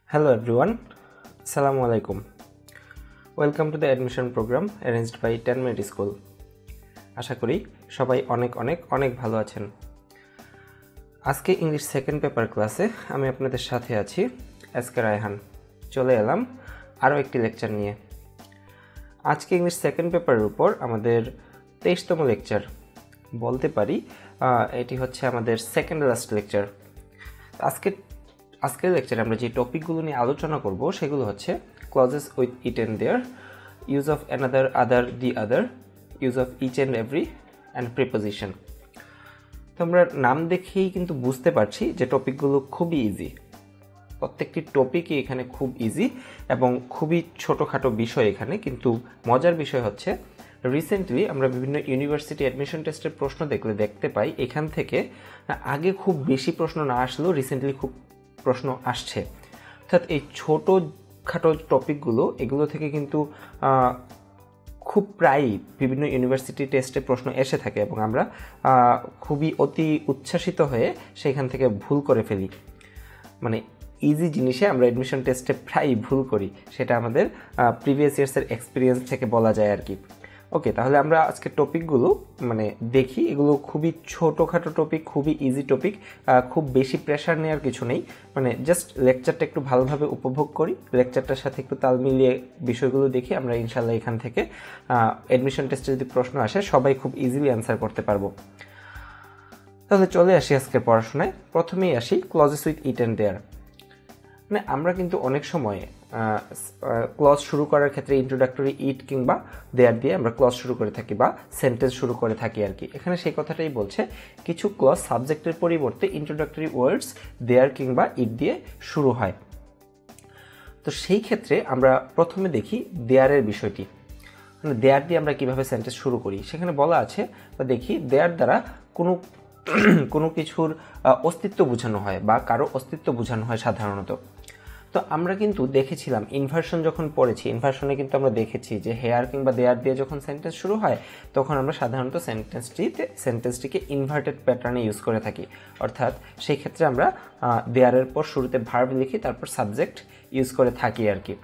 Hello everyone, Assalamu alaikum. Welcome to the admission program arranged by 10 Minute School. আশা করি সবাই অনেক ভালো আছেন। আজকে ইংলিশ সেকেন্ড পেপার ক্লাসে আমি আপনাদের সাথে আছি এসকে রায়হান। চলে এলাম আরও একটি লেকচার নিয়ে। আজকে ইংলিশ সেকেন্ড পেপারের উপর আমাদের 23তম লেকচার বলতে পারি। এটি হচ্ছে আমাদের সেকেন্ড লাস্ট লেকচার। আজকের লেকচারে আমরা যে টপিকগুলো নিয়ে আলোচনা করব সেগুলো হচ্ছে clauses with it and there, use of another, other, the other, use of each and every and preposition. তো আমরা নাম দেখেই কিন্তু বুঝতে পারছি যে টপিকগুলো খুবই ইজি। প্রত্যেকটি টপিকই এখানে খুব ইজি এবং খুবই ছোটোখাটো বিষয় এখানে, কিন্তু মজার বিষয় হচ্ছে রিসেন্টলি আমরা বিভিন্ন ইউনিভার্সিটি অ্যাডমিশন টেস্টের প্রশ্ন দেখতে পাই এখান থেকে আগে খুব বেশি প্রশ্ন না আসলেও রিসেন্টলি খুব প্রশ্ন আসছে। অর্থাৎ এই ছোটোখাটো টপিকগুলো এগুলো থেকে কিন্তু খুব প্রায়ই বিভিন্ন ইউনিভার্সিটি টেস্টে প্রশ্ন এসে থাকে এবং আমরা খুবই অতি উচ্ছ্বাসিত হয়ে সেখান থেকে ভুল করে ফেলি। মানে ইজি জিনিসে আমরা অ্যাডমিশন টেস্টে প্রায়ই ভুল করি, সেটা আমাদের প্রিভিয়াস ইয়ার্সের এক্সপিরিয়েন্স থেকে বলা যায় আর কি। ওকে, তাহলে আমরা আজকে টপিকগুলো দেখি। এগুলো খুবই ছোটোখাটো টপিক, খুবই ইজি টপিক, খুব বেশি প্রেশার নেওয়ার কিছু নেই। জাস্ট লেকচারটা একটু ভালোভাবে উপভোগ করি, লেকচারটার সাথে একটু তাল মিলিয়ে বিষয়গুলো দেখি। আমরা ইনশাল্লাহ এখান থেকে অ্যাডমিশন টেস্টে যদি প্রশ্ন আসে সবাই খুব ইজিলি অ্যান্সার করতে পারবো। তাহলে চলে আসি আজকের পড়াশোনায়। প্রথমেই আসি ক্লজেস উইথ ইট অ্যান্ড দেয়ার। আমরা কিন্তু অনেক সময় ক্লজ শুরু করার ক্ষেত্রে ইন্ট্রোডাক্টরি ইট কিংবা দেয়ার দিয়ে আমরা ক্লজ শুরু করে থাকি বা সেন্টেন্স শুরু করে থাকি আর কি। এখানে সেই কথাটাই বলছে, কিছু ক্লজ সাবজেক্টের পরিবর্তে ইন্ট্রোডাক্টরি ওয়ার্ডস দেয়ার কিংবা ইট দিয়ে শুরু হয়। তো সেই ক্ষেত্রে আমরা প্রথমে দেখি দেয়ারের বিষয়টি। দেয়ার দিয়ে আমরা কিভাবে সেন্টেন্স শুরু করি সেখানে বলা আছে, বা দেখি দেয়ার দ্বারা কোনো কিছুর অস্তিত্ব বোঝানো হয় বা কারো অস্তিত্ব বোঝানো হয় সাধারণত। তো আমরা কিন্তু দেখেছিলাম ইনভার্সন যখন পড়েছি, ইনভার্সনে কিন্তু আমরা দেখেছি যে হেয়ার কিংবা দেয়ার দিয়ে যখন সেন্টেন্স শুরু হয় তখন আমরা সাধারণত সেন্টেন্সটিকে ইনভার্টেড প্যাটার্নে ইউজ করে থাকি। অর্থাৎ সেই ক্ষেত্রে আমরা দেয়ারের পর শুরুতে ভার্ব লিখি, তারপর সাবজেক্ট ইউজ করে থাকি আর কি।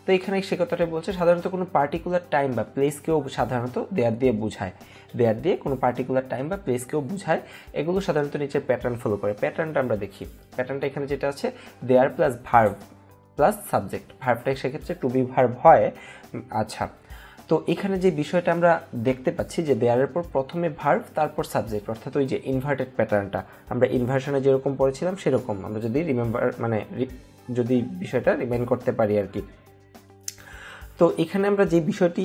তো এখানে সে কথাটা বলছে, সাধারণত কোনো পার্টিকুলার টাইম বা প্লেসকেও সাধারণত দেয়ার দিয়ে বোঝায়। দেয়ার দিয়ে কোনো পার্টিকুলার টাইম বা প্লেসকেও বোঝায়। এগুলো সাধারণত নিচের প্যাটার্ন ফলো করে। প্যাটার্নটা আমরা দেখি। প্যাটার্নটা এখানে যেটা আছে, দেয়ার প্লাস ভার্ব প্লাস সাবজেক্ট। ভার্বটা সেক্ষেত্রে টু বি ভার্ব হয়। আচ্ছা, তো এখানে যে বিষয়টা আমরা দেখতে পাচ্ছি যে দেয়ারের পর প্রথমে ভার্ব তারপর সাবজেক্ট, অর্থাৎ ওই যে ইনভার্টেড প্যাটার্নটা আমরা ইনভার্সনে যেরকম পড়েছিলাম সেরকম আমরা যদি যদি বিষয়টা রিমাইন্ড করতে পারি আর কি। তো এখানে আমরা যে বিষয়টি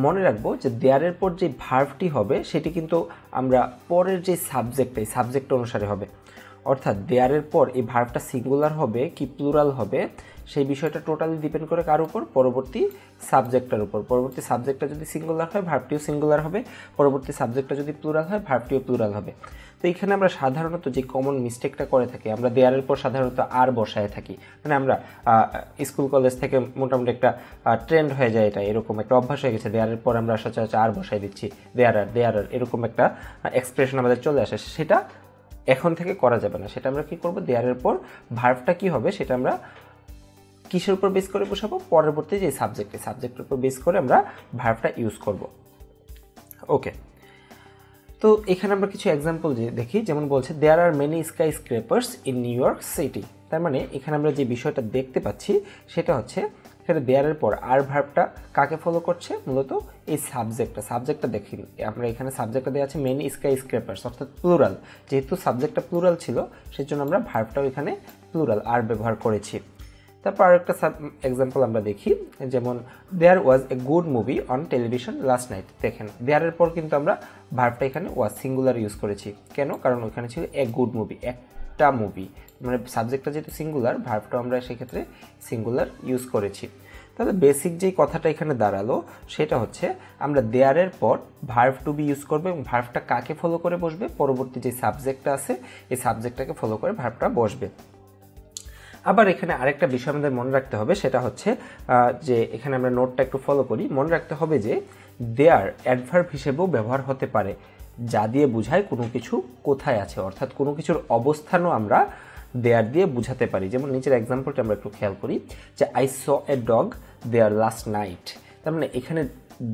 মনে রাখবো যে দেয়ারের পর যে ভার্বটি হবে সেটি কিন্তু আমরা পরের যে সাবজেক্ট অনুসারে হবে। অর্থাৎ দেয়ারের পর এই ভার্বটা সিঙ্গুলার হবে কি প্লুরাল হবে সেই বিষয়টা টোটালি ডিপেন্ড করে কার উপর, পরবর্তী সাবজেক্টটার উপর। পরবর্তী সাবজেক্টটা যদি সিঙ্গুলার হয় ভার্বটিও সিঙ্গুলার হবে, পরবর্তী সাবজেক্টটা যদি প্লুরাল হয় ভার্বটিও প্লুরাল হবে। তো এখানে আমরা সাধারণত যে কমন মিস্টেকটা করে থাকি, আমরা দেয়ারের পর সাধারণত আর বসায় থাকি। আমরা স্কুল কলেজ থেকে মোটামুটি একটা ট্রেন্ড হয়ে যায়, এটা এরকম একটা অভ্যাস হয়ে গেছে। দেয়ারের পর আমরা সচরাচর আর বসাই দিচ্ছি, দেয়ার আর এরকম একটা এক্সপ্রেশন আমাদের চলে আসে। সেটা এখন থেকে করা যাবে না। সেটা আমরা কি করব, দেয়ারের পর ভার্বটা কি হবে সেটা আমরা কিসের উপর বেস করে বসাবো, পরবর্তী যে সাবজেক্টের উপর বেস করে আমরা ভার্বটা ইউজ করব। ওকে, তো এখানে আমরা কিছু এক্সাম্পল দেখি। যেমন বলছে, there are many skyscrapers in New York city. তার মানে এখানে আমরা যে বিষয়টা দেখতে পাচ্ছি সেটা হচ্ছে, এখানে দেয়ারের পর আর ভার্বটা কাকে ফলো করছে, মূলত এই সাবজেক্টটা দেখি আমরা। এখানে সাবজেক্টটা দেওয়া আছে মেনি স্কাই স্ক্রেপার্স, অর্থাৎ প্লুরাল। যেহেতু সাবজেক্টটা প্লুরাল ছিল সেজন্য আমরা ভার্বটাও এখানে প্লুরাল আর ব্যবহার করেছি। তারপর আরেকটা এক্সাম্পল আমরা দেখি, যেমন there was a good movie on television last night. দেখেন দেয়ারের পর কিন্তু আমরা ভার্বটা এখানে ওয়াজ সিঙ্গুলার ইউজ করেছি। কেন? কারণ ওইখানে ছিল এ গুড মুভি, একটা মুভি। সাবজেক্টটা যেহেতু সিঙ্গুলার, ভার্বটা আমরা সেক্ষেত্রে সিঙ্গুলার ইউজ করেছি। তাহলে বেসিক যেই কথাটা এখানে দাঁড়ালো সেটা হচ্ছে, আমরা দেয়ারের পর ভার্ব টু বি ইউজ করবো এবং ভার্বটা কাকে ফলো করে বসবে, পরবর্তী যে সাবজেক্টটা আছে এই সাবজেক্টটাকে ফলো করে ভার্বটা বসবে। আবার এখানে আরেকটা বিষয় আমাদের মনে রাখতে হবে, সেটা হচ্ছে যে এখানে আমরা নোটটা একটু ফলো করি। মনে রাখতে হবে যে দেয়ার অ্যাডভার্ব হিসেবেও ব্যবহার হতে পারে, যা দিয়ে বোঝায় কোনো কিছু কোথায় আছে, অর্থাৎ কোনো কিছুর অবস্থানও আমরা দেয়ার দিয়ে বুঝাতে পারি। যেমন নিচের এক্সাম্পলটা আমরা একটু খেয়াল করি যে I saw a dog there last night. তার মানে এখানে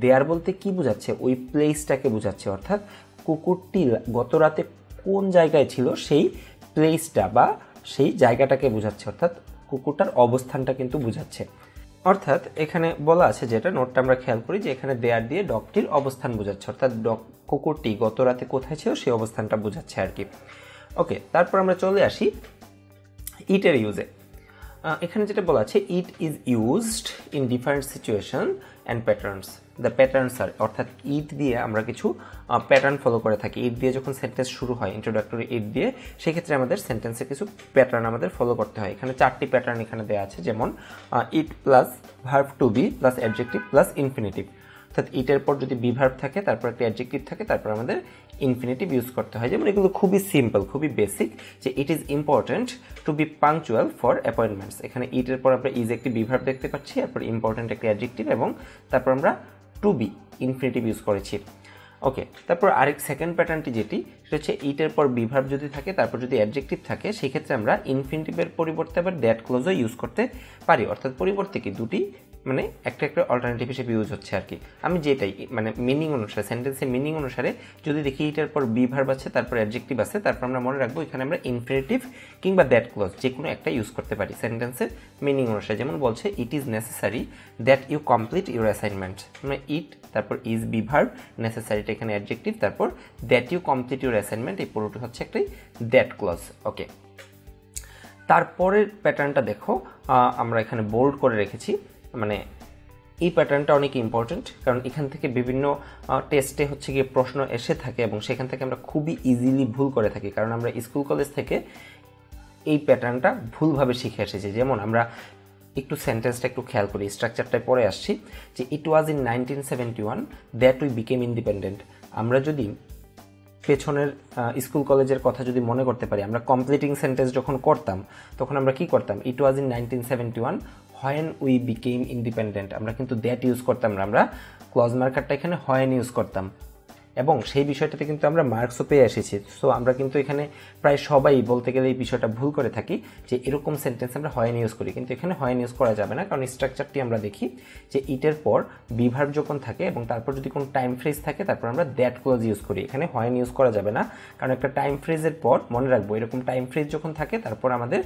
দেয়ার বলতে কি বোঝাচ্ছে, ওই প্লেসটাকে বোঝাচ্ছে, অর্থাৎ কুকুরটি গত রাতে কোন জায়গায় ছিল সেই প্লেসটা বা সেই জায়গাটাকে বোঝাচ্ছে, অর্থাৎ কুকুরটার অবস্থানটা কিন্তু বোঝাচ্ছে। অর্থাৎ এখানে বলা আছে, যেটা নোটটা আমরা খেয়াল করি যে এখানে দেয়ার দিয়ে ডগটির অবস্থান বোঝাচ্ছে, অর্থাৎ কুকুরটি গত রাতে কোথায় ছিল সেই অবস্থানটা বোঝাচ্ছে আর কি। ওকে, তারপর আমরা চলে আসি ইটের ইউজে। এখানে যেটা বলা আছে, it is used in different situation and patterns. The patterns are, অর্থাৎ ইট দিয়ে আমরা কিছু প্যাটার্ন ফলো করে থাকি। ইট দিয়ে যখন সেন্টেন্স শুরু হয়, ইন্ট্রোডাক্টরি ইট দিয়ে, সেক্ষেত্রে আমাদের সেন্টেন্সে কিছু প্যাটার্ন আমাদের ফলো করতে হয়। এখানে 4টি প্যাটার্ন এখানে দেওয়া আছে, যেমন it plus verb to be plus adjective plus infinitive. অর্থাৎ ইটের পর যদি বি ভার্ব থাকে, তারপর একটা অ্যাডজেক্টিভ থাকে, তারপর আমাদের ইনফিনিটিভ ইউজ করতে হয়। যেমন এগুলো খুবই সিম্পল, খুবই বেসিক, যে it is important to be punctual for appointments. এখানে ইটের পর আমরা ইজ একটি বি ভার্ব দেখতে পাচ্ছি, তারপর ইম্পর্ট্যান্ট একটি অ্যাডজেক্টিভ, এবং তারপর আমরা টু বি ইনফিনিটিভ ইউজ করেছি। ওকে, তারপর আরেক সেকেন্ড প্যাটার্নটি যেটি, সেটা হচ্ছে ইটের পর বি ভার্ব যদি থাকে, তারপর যদি অ্যাডজেক্টিভ থাকে, সেই ক্ষেত্রে আমরা ইনফিনিটিভের পরিবর্তে আবার দ্যাট ক্লোজও ইউজ করতে পারি। অর্থাৎ পরিবর্তে কি দুটি মানে একটা একটা অল্টারনেটিভ হিসেবে ইউজ হচ্ছে আর কি। আমি যেটাই মানে মিনিং অনুসারে, সেন্টেন্সের মিনিং অনুসারে যদি দেখি ইটের পর বি ভার্ব আছে, তারপর অ্যাডজেক্টিভ আছে, তারপর আমরা মনে রাখবো এখানে আমরা ইনফিনিটিভ কিংবা দ্যাট ক্লোজ যে কোনো একটা ইউজ করতে পারি সেন্টেন্সের মিনিং অনুসারে। যেমন বলছে it is necessary that you complete your assignment, মানে ইট তারপর ইজ বি ভার্ব, নেসেসারিটা এখানে অ্যাডজেক্টিভ, তারপর that you complete your assignment, এই পুরোটি হচ্ছে একটি দ্যাট ক্লোজ। ওকে, তারপরের প্যাটার্নটা দেখো, আমরা এখানে বোল্ড করে রেখেছি, মানে এই প্যাটার্নটা অনেক ইম্পর্টেন্ট, কারণ এখান থেকে বিভিন্ন টেস্টে হচ্ছে গিয়ে প্রশ্ন এসে থাকে এবং সেখান থেকে আমরা খুবই ইজিলি ভুল করে থাকি, কারণ আমরা স্কুল কলেজ থেকে এই প্যাটার্নটা ভুলভাবে শিখে এসেছি। যেমন আমরা একটু সেন্টেন্সটা একটু খেয়াল করি, স্ট্রাকচারটায় পরে আসছি, যে it was in 1971 that we became independent. আমরা যদি পেছনের স্কুল কলেজের কথা যদি মনে করতে পারি, আমরা কমপ্লিটিং সেন্টেন্স যখন করতাম তখন আমরা কি করতাম, it was in 1971 when we became independent, আমরা কিন্তু দ্যাট ইউজ করতাম না, আমরা ক্লজ মার্কারটা এখানে হোয়েন ইউজ করতাম, এবং সেই বিষয়টাতে কিন্তু আমরা মার্কসও পেয়ে এসেছি। সো আমরা কিন্তু এখানে প্রায় সবাই বলতে গেলে এই বিষয়টা ভুল করে থাকি, যে এরকম সেন্টেন্স আমরা হোয়েন ইউজ করি, কিন্তু এখানে হোয়েন ইউজ করা যাবে না, কারণ স্ট্রাকচারটি আমরা দেখি যে ইটের পর বি ভার্ব যখন থাকে এবং তারপর যদি কোনো টাইম ফ্রেজ থাকে, তারপর আমরা দ্যাট ক্লোজ ইউজ করি। এখানে হোয়েন ইউজ করা যাবে না, কারণ একটা টাইম ফ্রেজের পর মনে রাখবো এরকম টাইম ফ্রেজ যখন থাকে, তারপর আমাদের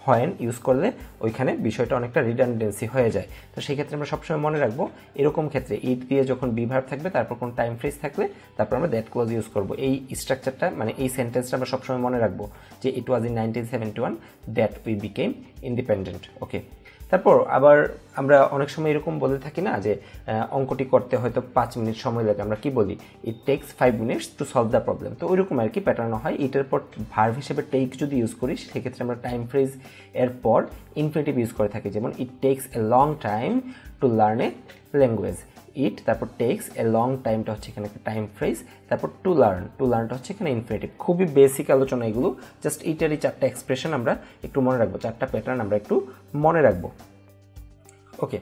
হোয়েন ইউজ করলে ওইখানে বিষয়টা অনেকটা রিডান্ডেন্সি হয়ে যায়। তো সেই ক্ষেত্রে আমরা সবসময় মনে রাখবো এরকম ক্ষেত্রে ইট দিয়ে যখন বি ভার্ব থাকবে, তারপর কোন টাইম ফ্রেজ থাকলে তারপর আমরা দ্যাট ক্লোজ ইউজ করবো। এই স্ট্রাকচারটা মানে এই সেন্টেন্সটা আমরা সবসময় মনে রাখবো, যে it was in 1971 that we became independent. Okay, তারপর আবার আমরা অনেক সময় এরকম বলে থাকি না, যে অঙ্কটি করতে হয়তো 5 মিনিট সময় লাগে, আমরা কি বলি, it takes 5 minutes to solve the problem. তো ওইরকম আর কি প্যাটার্ন হয়। এটার পর ভার্ব হিসেবে টেক যদি ইউজ করি, সেক্ষেত্রে আমরা টাইম ফ্রেজ এর পর ইনফিনিটিভ ইউজ করে থাকি। যেমন it takes a long time to learn a language, it তারপর টেক্স এ লং টাইমটা হচ্ছে এখানে একটা টাইম ফ্রেজ, তারপর টু লার্নটা হচ্ছে এখানে ইনফিনিটিভ। খুবই বেসিক আলোচনা এগুলো, জাস্ট এইটারই 4টা এক্সপ্রেশন আমরা একটু মনে রাখবো, 4টা প্যাটার্ন আমরা একটু মনে রাখবো। ওকে,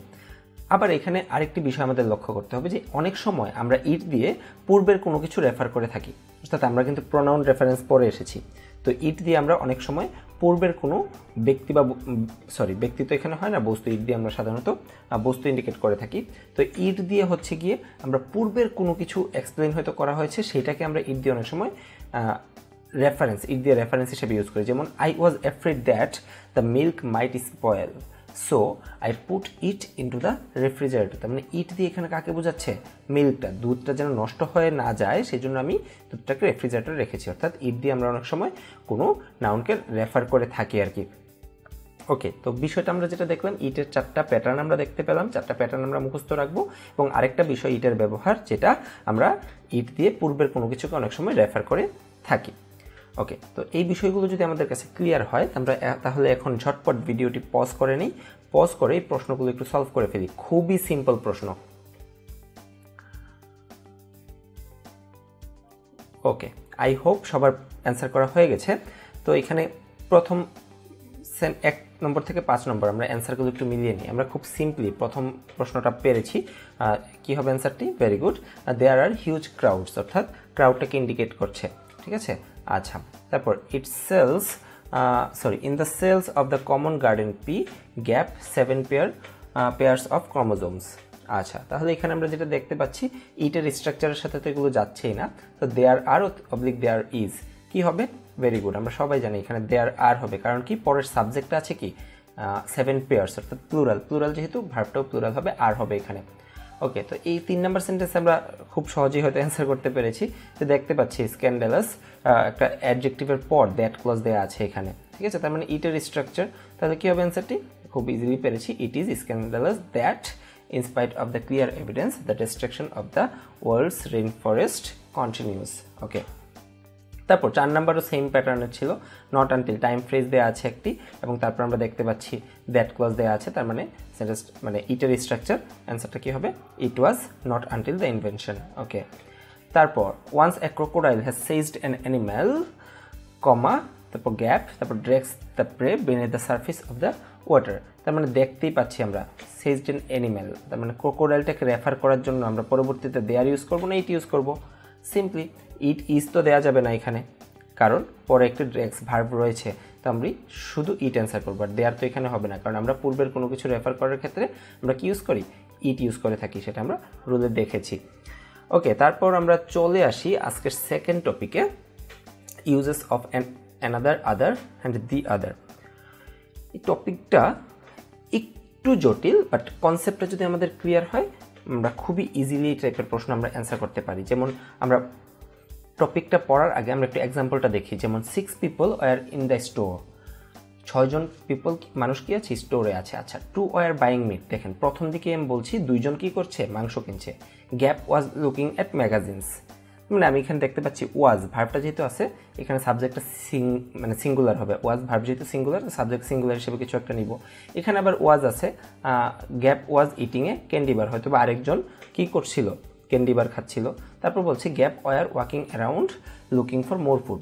আবার এখানে আরেকটি বিষয় আমাদের লক্ষ্য করতে হবে, যে অনেক সময় আমরা ইট দিয়ে পূর্বের কোনো কিছু রেফার করে থাকি, অর্থাৎ আমরা কিন্তু প্রোনাউন রেফারেন্স পরে এসেছি। তো ইট দিয়ে আমরা অনেক সময় পূর্বের কোনো ব্যক্তি বা ব্যক্তি তো এখানে হয় না, বস্তু, ইট দিয়ে আমরা সাধারণত বস্তু ইন্ডিকেট করে থাকি। তো ইট দিয়ে হচ্ছে গিয়ে আমরা পূর্বের কোনো কিছু এক্সপ্লেন হয়তো করা হয়েছে, সেইটাকে আমরা ইট দিয়ে অনেক সময় রেফারেন্স, ইট দিয়ে রেফারেন্স হিসেবে ইউজ করি। যেমন I was afraid that the milk might spoil, so I put it into the refrigerator. তার মানে ইট দিয়ে এখানে কাকে বোঝাচ্ছে, মিল্কটা, দুধটা যেন নষ্ট হয়ে না যায় সেই জন্য আমি দুধটাকে রেফ্রিজারেটরে রেখেছি। অর্থাৎ ইট দিয়ে আমরা অনেক সময় কোনো নাউনকে রেফার করে থাকি আর কি। ওকে, তো বিষয়টা আমরা যেটা দেখলাম, ইটের 4টা প্যাটার্ন আমরা দেখতে পেলাম, 4টা প্যাটার্ন আমরা মুখস্থ রাখবো। এবং আরেকটা বিষয় ইটের ব্যবহার, যেটা আমরা ইট দিয়ে পূর্বের কোনো কিছুকে অনেক সময় রেফার করে থাকি। ওকে, তো এই বিষয়গুলো যদি আমাদের কাছে ক্লিয়ার হয়, আমরা তাহলে এখন ঝটপট ভিডিওটি পজ করে নিই, পজ করে এই প্রশ্নগুলো একটু সলভ করে ফেলি। খুবই সিম্পল প্রশ্ন। ওকে, আই হোপ সবার অ্যান্সার করা হয়ে গেছে। তো এখানে প্রথম 1 নম্বর থেকে 5 নম্বর আমরা অ্যান্সারগুলো একটু মিলিয়ে নিই। আমরা খুব সিম্পলি প্রথম প্রশ্নটা পেরেছি। কি হবে অ্যান্সারটি? ভেরি গুড, দেয়ার আর হিউজ ক্রাউডস, অর্থাৎ ক্রাউডটাকে ইন্ডিকেট করছে। ঠিক আছে, আচ্ছা। তারপর ইট sales in the cells of the common garden pea gap 7 pairs of chromosomes. আচ্ছা, তাহলে এখানে আমরা যেটা দেখতে পাচ্ছি ইটের স্ট্রাকচারের সাথে তো এগুলো যাচ্ছেই না, তো দেয়ার আর অবলিক দেয়ার ইজ কি হবে? ভেরি গুড, আমরা সবাই জানি এখানে দেয়ার আর হবে, কারণ কি পরের সাবজেক্টটা আছে কি 7 পেয়ার্স, অর্থাৎ প্লুরাল যেহেতু ভার্বটাও প্লুরাল হবে, আর হবে এখানে। ওকে, তো এই 3 নম্বর সেন্টেন্স আমরা খুব সহজেই হয়তো অ্যান্সার করতে পেরেছি। তো দেখতে পাচ্ছি স্ক্যান্ডালাস একটা অ্যাডজেক্টিভের পর দ্যাট ক্লজ দেওয়া আছে এখানে, ঠিক আছে, তার মানে ইটের স্ট্রাকচার, তাহলে কি হবে অ্যান্সারটি? খুব ইজিলি পেরেছি, it is scandalous that in spite of the clear evidence the destruction of the world's rainforest continues. ওকে, তারপর 4 নম্বরও সেম প্যাটার্নের ছিল, নট আনটিল টাইম ফ্রেজ দেওয়া আছে একটি, এবং তারপর আমরা দেখতে পাচ্ছি দ্যাট ক্লজ দেওয়া আছে, তার মানে সেন্টেন্স মানে ইটের স্ট্রাকচার, অ্যান্সারটা কি হবে? It was not until the invention. Okay, তারপর once a crocodile has seized an animal, comma, তারপর গ্যাপ, তারপর drags the prey beneath the surface of the water, তার মানে দেখতেই পাচ্ছি আমরা সেজড অ্যান অ্যানিম্যাল, তার মানে ক্রোকোডাইলটাকে রেফার করার জন্য আমরা পরবর্তীতে দেয়ার ইউজ করবো না ইট ইউজ করবো? সিম্পলি ইট ইজ তো দেওয়া যাবে না এখানে, কারণ পরে একটি ড্রেক্স ভার্ব রয়েছে, তো আমরা শুধু ইট অ্যান্সার করবো, আর দেয়ার তো এখানে হবে না, কারণ আমরা পূর্বের কোনো কিছু রেফার করার ক্ষেত্রে আমরা কি ইউজ করি? ইট ইউজ করে থাকি, সেটা আমরা রুলে দেখেছি। ওকে, তারপর আমরা চলে আসি আজকের সেকেন্ড টপিকে, uses of another, other and the other. এই টপিকটা একটু জটিল, বাট কনসেপ্টটা যদি আমাদের ক্লিয়ার হয় আমরা খুবই ইজিলি এই টাইপের প্রশ্ন আমরা অ্যান্সার করতে পারি। যেমন আমরা টপিকটা পড়ার আগে আমরা একটু এক্সাম্পলটা দেখি, যেমন 6 people were in the store, 6 জন মানুষ কি আছে? স্টোরে আছে। আচ্ছা, 2 were buying meat, দেখেন প্রথম দিকে আমি বলছি 2 জন কি করছে? মাংস কিনছে। Gap was looking at magazines, মানে আমি এখানে দেখতে পাচ্ছি ওয়াজ ভার্বটা যেহেতু আছে এখানে সাবজেক্টটা মানে সিঙ্গুলার হবে, ওয়াজ ভার্ব যেহেতু সিঙ্গুলার, সাবজেক্ট সিঙ্গুলার হিসেবে কিছু একটা নিব। এখানে আবার ওয়াজ আছে, গ্যাপ ওয়াজ ইটিংয়ে ক্যান্ডি বার, হয়তো বা আরেকজন কি করছিল? ক্যান্ডি বার খাচ্ছিল। তারপর বলছি gap were walking around looking for more food,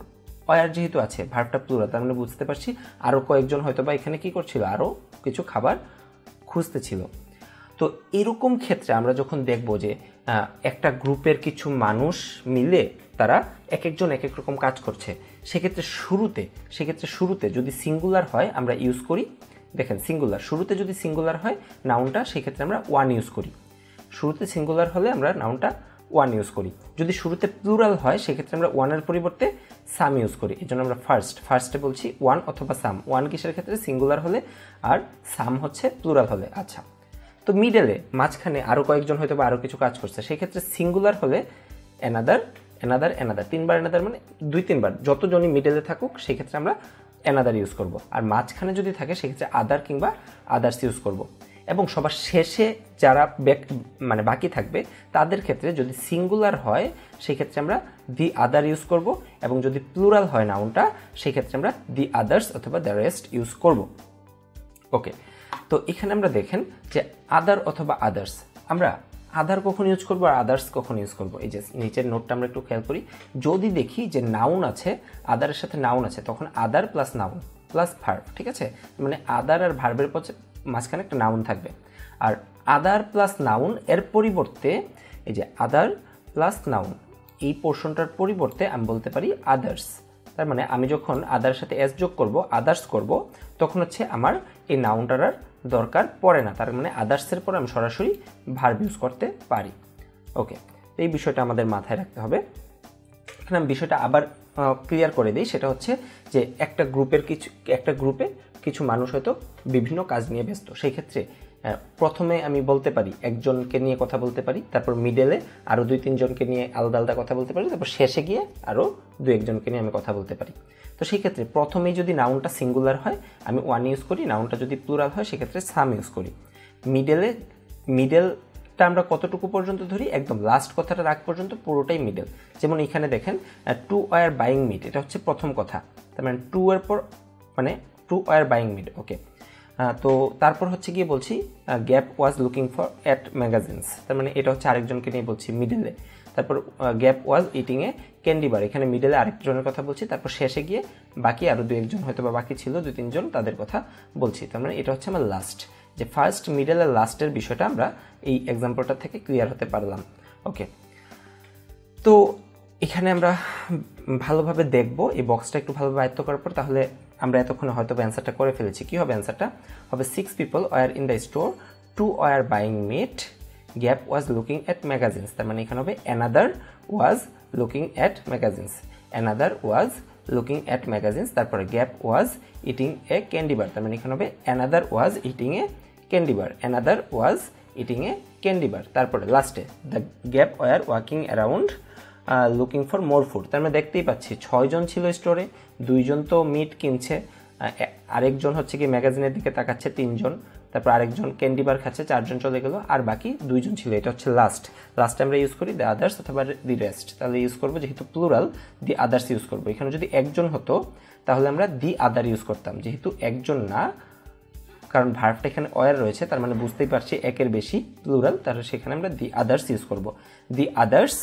were যেহেতু আছে ভার্বটা প্লুরাল, তার মানে বুঝতে পারছি আরও কয়েকজন হয়তো বা এখানে কি করছিল? আরও কিছু খাবার খুঁজতেছিল। তো এরকম ক্ষেত্রে আমরা যখন দেখব যে একটা গ্রুপের কিছু মানুষ মিলে তারা এক একজন এক এক রকম কাজ করছে, সেক্ষেত্রে শুরুতে যদি সিঙ্গুলার হয় আমরা ইউজ করি, দেখেন সিঙ্গুলার, শুরুতে যদি সিঙ্গুলার হয় নাউনটা, সেক্ষেত্রে আমরা ওয়ান ইউজ করি। শুরুতে সিঙ্গুলার হলে আমরা নাউনটা ওয়ান ইউজ করি। যদি শুরুতে প্লুরাল হয় সেক্ষেত্রে আমরা ওয়ানের পরিবর্তে সাম ইউজ করি। এই জন্য আমরা ফার্স্টে বলছি ওয়ান অথবা সাম। ওয়ান কিসের ক্ষেত্রে? সিঙ্গুলার হলে, আর সাম হচ্ছে প্লুরাল হলে। আচ্ছা, তো মিডলে মাঝখানে আরও কয়েকজন হয়তো বা আরও কিছু কাজ করছে, সেক্ষেত্রে সিঙ্গুলার হলে অ্যানাদার, 3বার অ্যানাদার মানে 2-3 বার, যতজনই মিডলে থাকুক সেক্ষেত্রে আমরা অ্যানাদার ইউজ করব। আর মাঝখানে যদি থাকে সেক্ষেত্রে আদার কিংবা আদার্স ইউজ করব। এবং সবার শেষে যারা মানে বাকি থাকবে তাদের ক্ষেত্রে যদি সিঙ্গুলার হয় সেক্ষেত্রে আমরা দি আদার ইউজ করব, এবং যদি প্লুরাল হয় নাউনটা সেক্ষেত্রে আমরা দি আদার্স অথবা দ্য রেস্ট ইউজ করব। ওকে, তো এখানে আমরা দেখেন যে আদার অথবা আদার্স, আমরা আদার কখন ইউজ করবো আর আদার্স কখন ইউজ করবো? এই যে নিচের নোটটা আমরা একটু খেয়াল করি, যদি দেখি যে নাউন আছে, আদারের সাথে নাউন আছে, তখন other plus noun plus verb, ঠিক আছে, মানে আদার আর ভার্বের মাঝখানে একটা নাউন থাকবে। আর আদার প্লাস নাউন এর পরিবর্তে এই যে আদার প্লাস নাউন এই পোর্শনটার পরিবর্তে আমি বলতে পারি আদার্স। তার মানে আমি যখন আদার সাথে এস যোগ করব, আদার্স করব, তখন হচ্ছে আমার এই নাউনটার আর দরকার পড়ে না, তার মানে আদার্সের পর আমি সরাসরি ভার্ব ইউজ করতে পারি। ওকে, এই বিষয়টা আমাদের মাথায় রাখতে হবে। এখানে আমি বিষয়টা আবার ক্লিয়ার করে দিই, সেটা হচ্ছে যে একটা গ্রুপে কিছু মানুষ হয়তো বিভিন্ন কাজ নিয়ে ব্যস্ত, সেই ক্ষেত্রে প্রথমে আমি বলতে পারি একজনকে নিয়ে কথা বলতে পারি, তারপর মিডলে আরও 2-3 জনকে নিয়ে আলাদা আলাদা কথা বলতে পারি, তারপর শেষে গিয়ে আরও 2-1 জনকে নিয়ে আমি কথা বলতে পারি। তো সেই ক্ষেত্রে প্রথমেই যদি নাউনটা সিঙ্গুলার হয় আমি ওয়ান ইউজ করি, নাউনটা যদি প্লুরাল হয় সেক্ষেত্রে সাম ইউজ করি। মিডলটা আমরা কতটুকু পর্যন্ত ধরি? একদম লাস্ট কথাটা রাখ পর্যন্ত পুরোটাই মিডল। যেমন এখানে দেখেন 2 were buying meat, এটা হচ্ছে প্রথম কথা, তার মানে 2 এর পর মানে 2 were buying meat। ওকে, তো তারপর হচ্ছে গিয়ে বলছি gap was looking for at magazines, তার মানে এটা হচ্ছে আরেকজনকে নিয়ে বলছি মিডলে। তারপর গ্যাপ ওয়াজ ইটিংয়ে ক্যান্ডি বার, এখানে মিডলে আরেকজনের কথা বলছি, তারপর শেষে গিয়ে বাকি আরও 2-1 জন হয়তো বা বাকি ছিল 2-3 জন, তাদের কথা বলছি। তার মানে এটা হচ্ছে আমার লাস্ট, যে ফার্স্ট মিডল আর লাস্টের বিষয়টা আমরা এই এক্সাম্পলটা থেকে ক্লিয়ার হতে পারলাম। ওকে, তো এখানে আমরা ভালোভাবে দেখব, এই বক্সটা একটু ভালোভাবে আয়ত্ত করার পর তাহলে আমরা এতক্ষণে হয়তো অ্যান্সারটা করে ফেলেছি। কী হবে অ্যান্সারটা? হবে 6 people were in the store, 2 were buying meat, Gap was looking at magazines। তার মানে এখানে হবে another was looking at magazines, another was looking at magazines, তারপরে Gap was eating a candy bar। তার মানে এখানে হবে another was eating a candy bar, another was eating a candy bar। তারপরে লাস্টে the Gap were walking around looking for more food. তার মানে দেখতেই পাচ্ছি 6 জন ছিল স্টোরে, 2 জন তো মিট কিনছে, আরেকজন হচ্ছে কি ম্যাগাজিনের দিকে তাকাচ্ছে 3 জন, তারপর আরেকজন ক্যান্ডি বার খাচ্ছে 4 জন চলে গেল, আর বাকি 2 জন ছিল। এটা হচ্ছে লাস্টে আমরা ইউজ করি দ্য আদার্স অথবা দি রেস্ট। তাহলে ইউজ করবো যেহেতু প্লুরাল দি আদার্স ইউজ করবো। এখানে যদি একজন হতো তাহলে আমরা দি আদার ইউজ করতাম, যেহেতু একজন না কারণ ভার্বটা এখানে ওয়ার রয়েছে, তার মানে বুঝতেই পারছি একের বেশি প্লুরাল, তাহলে সেখানে আমরা দি আদার্স ইউজ করবো। The others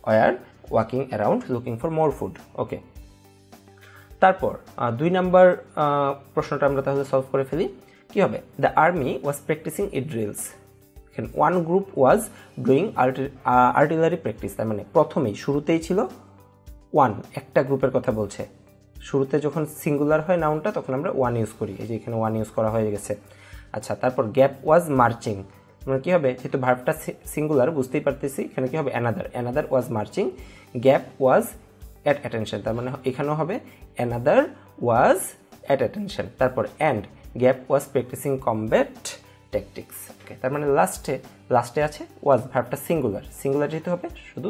were walking around looking for more food. Okay, তারপর 2 নাম্বার প্রশ্নটা আমরা তাহলে সলভ করে ফেলি। কি হবে? The army was practising it drills, এখানে one group was doing artillery practice. তার মানে প্রথমেই শুরুতেই ছিল ওয়ান, একটা গ্রুপের কথা বলছে। শুরুতে যখন সিঙ্গুলার হয় নাউনটা তখন আমরা ওয়ান ইউজ করি, এই যে এখানে ওয়ান ইউজ করা হয়ে গেছে। আচ্ছা, তারপর গ্যাপ ওয়াজ মার্চিং, মানে কী হবে? যেহেতু ভার্বটা সিঙ্গুলার বুঝতেই পারতেছি, এখানে কী হবে? Another was marching, gap was at attention, তার মানে এখানেও হবে অ্যানাদার ওয়াজ অ্যাট অ্যাটেনশন। তারপর and gap was practising combat tactics. Okay, তার মানে লাস্টে আছে ওয়াজ, ভার্বটা সিঙ্গুলার যেহেতু হবে শুধু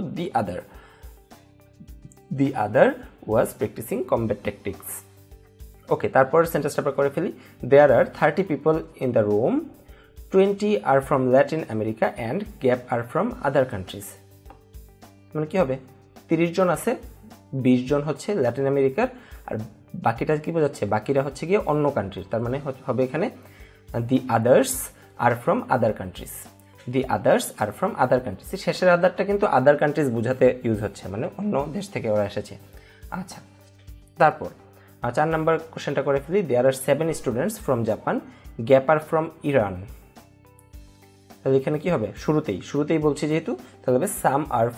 দি আদার ওয়াজ প্র্যাকটিসিং কমব্যাট ট্যাকটিক্স। ওকে, তারপর সেন্টেন্সটা আমরা করে ফেলি। দেয়ার আর 30 people in the room, 20 are from Latin America and Gap are from other countries। মানে কি হবে? 30 জন আছে, 20 জন হচ্ছে ল্যাটিন আমেরিকার, আর বাকিটা কি বোঝাচ্ছে? বাকিরা হচ্ছে গিয়ে অন্য কান্ট্রির। তার মানে হবে এখানে দি others are from other countries, the others are from other countries. শেষের আদারটা কিন্তু আদার কান্ট্রিজ বোঝাতে ইউজ হচ্ছে, মানে অন্য দেশ থেকে ওরা এসেছে। আচ্ছা, তারপর 4 নাম্বার কোশ্চেনটা করে ফেলি। দেয়ার আর 7 students from Japan, gap are from Iran. তাহলে এখানে কি হবে? শুরুতেই বলছি যেহেতু, তাহলে হবে সাম আর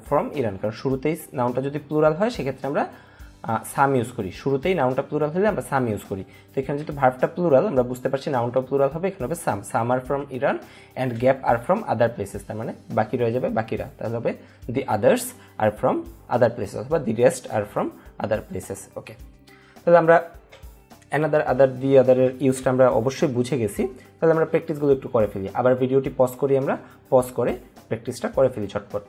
ফ্রম ইরান, কারণ শুরুতেই নাউনটা যদি প্লুরাল হয় সেক্ষেত্রে আমরা সাম ইউজ করি। শুরুতেই নাউনটা প্লুরাল হলে আমরা সাম ইউজ করি। তো এখানে যেহেতু ভার্বটা প্লুরাল আমরা বুঝতে পারছি নাউনটাও প্লুরাল হবে, এখানে হবে some are from Iran and gap are from other places. তার মানে বাকি রয়ে যাবে বাকিরা, তাহলে হবে the others are from other places অথবা the rest are from other places. Okay, তাহলে আমরা অ্যানাদার আদার দি আদারের ইউজটা আমরা অবশ্যই বুঝে গেছি। তাহলে আমরা প্র্যাকটিসগুলো একটু করে ফেলি। আবার ভিডিওটি পজ করি, আমরা পজ করে প্র্যাকটিসটা করে ফেলি ঝটপট।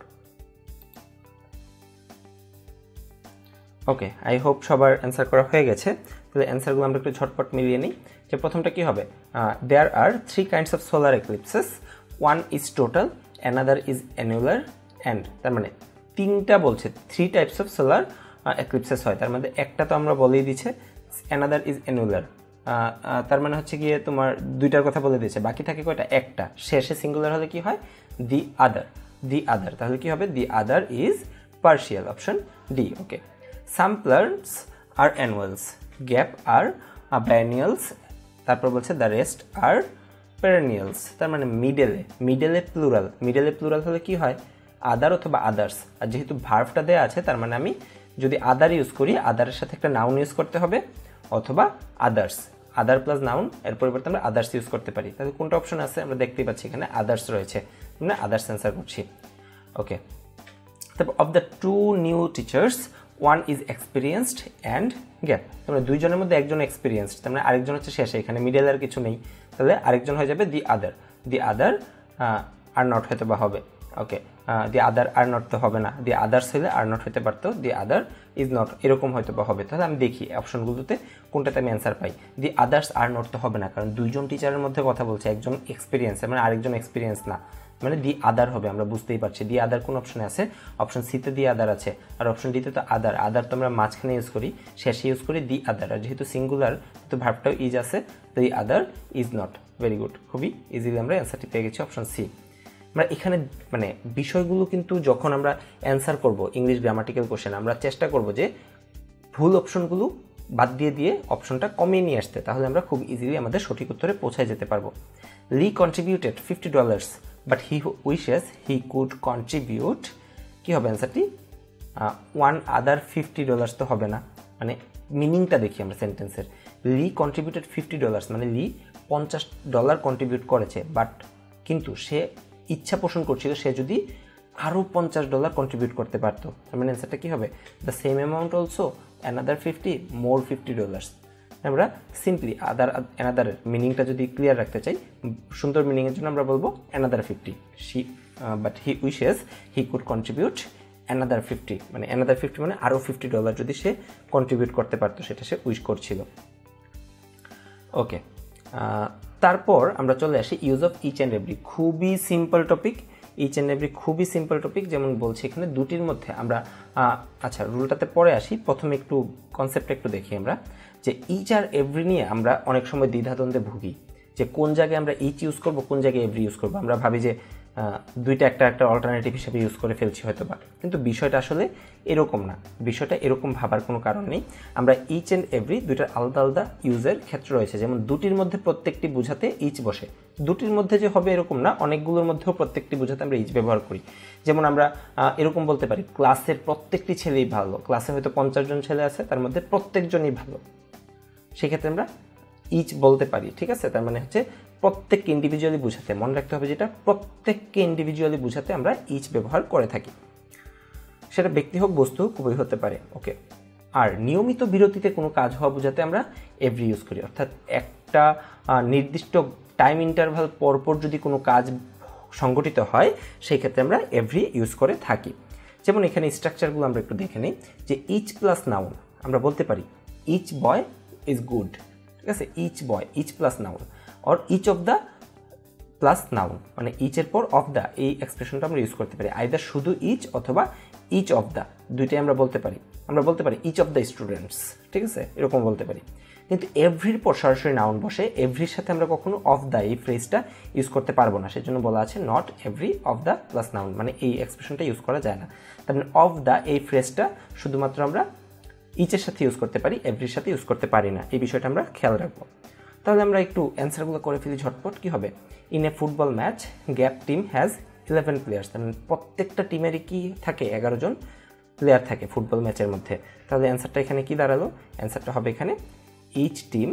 ওকে, আই হোপ সবার অ্যান্সার করা হয়ে গেছে। তাহলে অ্যান্সারগুলো আমরা একটু ঝটপট মিলিয়ে নিই। যে প্রথমটা কি হবে? There are 3 kinds of solar eclipses, one is total, another is annular and. তার মানে 3টা বলছে 3 types অফ সোলার এক্লিপসেস হয়, তার মধ্যে একটা তো আমরা বলেই দিচ্ছে অ্যানাদার ইজ অ্যানুলার। তার মানে হচ্ছে গিয়ে তোমার 2টার কথা বলে দিয়েছে, বাকি থাকে কয়টা? একটা। শেষে সিঙ্গুলার হলে কি হয়? দি আদার। তাহলে কি হবে? The other is partial, option D. Okay, some plants are annuals, gap are biennials, তারপর বলছে দ্য রেস্ট আর পেরেনিয়ালস। তার মানে মিডেলে প্লুরাল হলে কি হয়? আদার অথবা আদার্স। আর যেহেতু ভার্বটা দেওয়া আছে তার মানে আমি যদি আদার ইউজ করি, আদারের সাথে একটা নাউন ইউজ করতে হবে, অথবা আদার প্লাস নাউন, এর পরিবর্তে আমরা আদার্স ইউজ করতে পারি। তাহলে কোনটা অপশন আছে? আমরা দেখতেই পাচ্ছি এখানে আদার্স রয়েছে, আমরা আদার্স অ্যান্সার করছি। ওকে, তারপর of the 2 new teachers, one is experienced and gap. তার মানে 2 জনের মধ্যে একজন এক্সপিরিয়েন্সড, তার মানে আরেকজন হচ্ছে শেষে, এখানে মিডল আর কিছু নেই, তাহলে আরেকজন হয়ে যাবে দি আদার আর নট হয়তো বা হবে। ওকে, দি আদার আর নট তো হবে না, দি আদার্স হলে আর নট হতে পারতো, দি আদার ইজ নট এরকম হয়তো বা হবে। তাহলে আমি দেখি অপশনগুলোতে কোনটাতে আমি answer pi. The others are not তো হবে না, কারণ 2 জন টিচারের মধ্যে কথা বলছে, একজন এক্সপিরিয়েন্স মানে আরেকজন এক্সপিরিয়েন্স না, মানে দি আদার হবে। আমরা বুঝতেই পারছি দি আদার কোন অপশনে আছে? অপশন সিতে দি আদার আছে, আর অপশন ডিতে তো আদার তো আমরা মাঝখানে ইউজ করি, শেষে ইউজ করি দি আদার। আর যেহেতু সিঙ্গুলার তো ভার্বটাও ইজ আছে, the other is not. Very good, খুবই ইজিলি আমরা অ্যান্সারটি পেয়ে গেছি, অপশন সি। আমরা এখানে মানে বিষয়গুলো কিন্তু যখন আমরা অ্যান্সার করব ইংলিশ গ্রামাটিক্যাল কোশ্চেন, আমরা চেষ্টা করব যে ভুল অপশনগুলো বাদ দিয়ে অপশনটা কমিয়ে নিয়ে আসতে, তাহলে আমরা খুব ইজিলি আমাদের সঠিক উত্তরে পৌঁছায় যেতে পারবো। লি contributed $50, but he wishes he could contribute কি হবে অ্যান্সারটি? $1 তো হবে না, মানে মিনিংটা দেখি আমরা সেন্টেন্সের। লি কন্ট্রিবিউটেড $50, মানে লি $50 কন্ট্রিবিউট করেছে, বাট কিন্তু সে ইচ্ছা পোষণ করছিল সে যদি আরও $50 কন্ট্রিবিউট করতে পারতো, মানে অ্যান্সারটা কী হবে? The same amount also another 50 মোর $50। আমরা সিম্পলি অ্যানাদারের মিনিংটা যদি ক্লিয়ার রাখতে চাই, সুন্দর মিনিংয়ের জন্য আমরা বলবো another 50, but he wishes he could contribute another 50, মানে অ্যানাদার 50 মানে আরও $50 যদি সে কন্ট্রিবিউট করতে পারতো, সেটা সে উইশ করছিল। ওকে, তারপর আমরা চলে আসি use of each and every. খুবই simple topic, each and every খুবই সিম্পল টপিক। যেমন বলছি এখানে দুটির মধ্যে আমরা আচ্ছা রুলটাতে পরে আসি, প্রথমে একটু কনসেপ্টটা একটু দেখি আমরা, যে ইচ আর এভরি নিয়ে আমরা অনেক সময় দ্বিধাদ্বন্দ্বে ভুগি, যে কোন জায়গায় আমরা ইচ ইউজ করব, কোন জায়গায় এভরি ইউজ করব। আমরা ভাবি যে দুইটা একটা অল্টারনেটিভ হিসেবে ইউজ করে ফেলছি হয়তো বা, কিন্তু বিষয়টা আসলে এরকম না। বিষয়টা এরকম ভাবার কোনো কারণ নেই। আমরা ইচ অ্যান্ড এভরি দুইটার আলাদা আলাদা ইউজের ক্ষেত্র রয়েছে। যেমন দুটির মধ্যে প্রত্যেকটি বোঝাতে ইচ বসে, দুটির মধ্যে যে হবে এরকম না, অনেকগুলোর মধ্যেও প্রত্যেকটি বোঝাতে আমরা ইচ ব্যবহার করি। যেমন আমরা এরকম বলতে পারি, ক্লাসের প্রত্যেকটি ছেলেই ভালো। ক্লাসে হয়তো 50 জন ছেলে আছে, তার মধ্যে প্রত্যেকজনই ভালো, সেক্ষেত্রে আমরা ইচ বলতে পারি। ঠিক আছে, তার মানে হচ্ছে প্রত্যেককে ইন্ডিভিজুয়ালি বোঝাতে, মনে রাখতে হবে যেটা প্রত্যেককে ইন্ডিভিজুয়ালি বোঝাতে আমরা ইচ ব্যবহার করে থাকি, সেটা ব্যক্তি হোক বস্তু হোক উভয় হতে পারে। ওকে, আর নিয়মিত বিরতিতে কোনো কাজ হওয়া বোঝাতে আমরা এভরি ইউজ করি, অর্থাৎ একটা নির্দিষ্ট টাইম ইন্টারভাল পরপর যদি কোনো কাজ সংগঠিত হয় সেই ক্ষেত্রে আমরা এভরি ইউজ করে থাকি। যেমন এখানে স্ট্রাকচারগুলো আমরা একটু দেখে নিই, যে ইচ প্লাস নাউন আমরা বলতে পারি ইচ বয় ইজ গুড। ঠিক আছে, each boy, each plus noun, or each of the plus noun, মানে ইচের পর অফ দ্য, এই এক্সপ্রেশনটা আমরা ইউজ করতে পারি। আইদার শুধু ইচ অথবা ইচ অফ দ্য, দুইটাই আমরা বলতে পারি। আমরা বলতে পারি ইচ অফ দ্য স্টুডেন্টস, ঠিক আছে, এরকম বলতে পারি। কিন্তু এভরির পর সরাসরি নাউন বসে, এভরির সাথে আমরা কখনো অফ দ্য এই ফ্রেজটা ইউজ করতে পারবো না, সেজন্য বলা আছে not every of the plus noun, মানে এই এক্সপ্রেশনটা ইউজ করা যায় না। তার মানে অফ দ্য এই ফ্রেজটা শুধুমাত্র আমরা ইচের সাথে ইউজ করতে পারি, এভরির সাথে ইউজ করতে পারি না, এই বিষয়টা আমরা খেয়াল রাখবো। তাহলে আমরা একটু অ্যান্সারগুলো করে ফেলি ঝটপট। কী হবে? In a football match gap team has 11 players, তার মানে প্রত্যেকটা টিমেরই কি থাকে? 11 জন প্লেয়ার থাকে ফুটবল ম্যাচের মধ্যে। তাহলে অ্যান্সারটা এখানে কি দাঁড়ালো? অ্যান্সারটা হবে এখানে ইচ টিম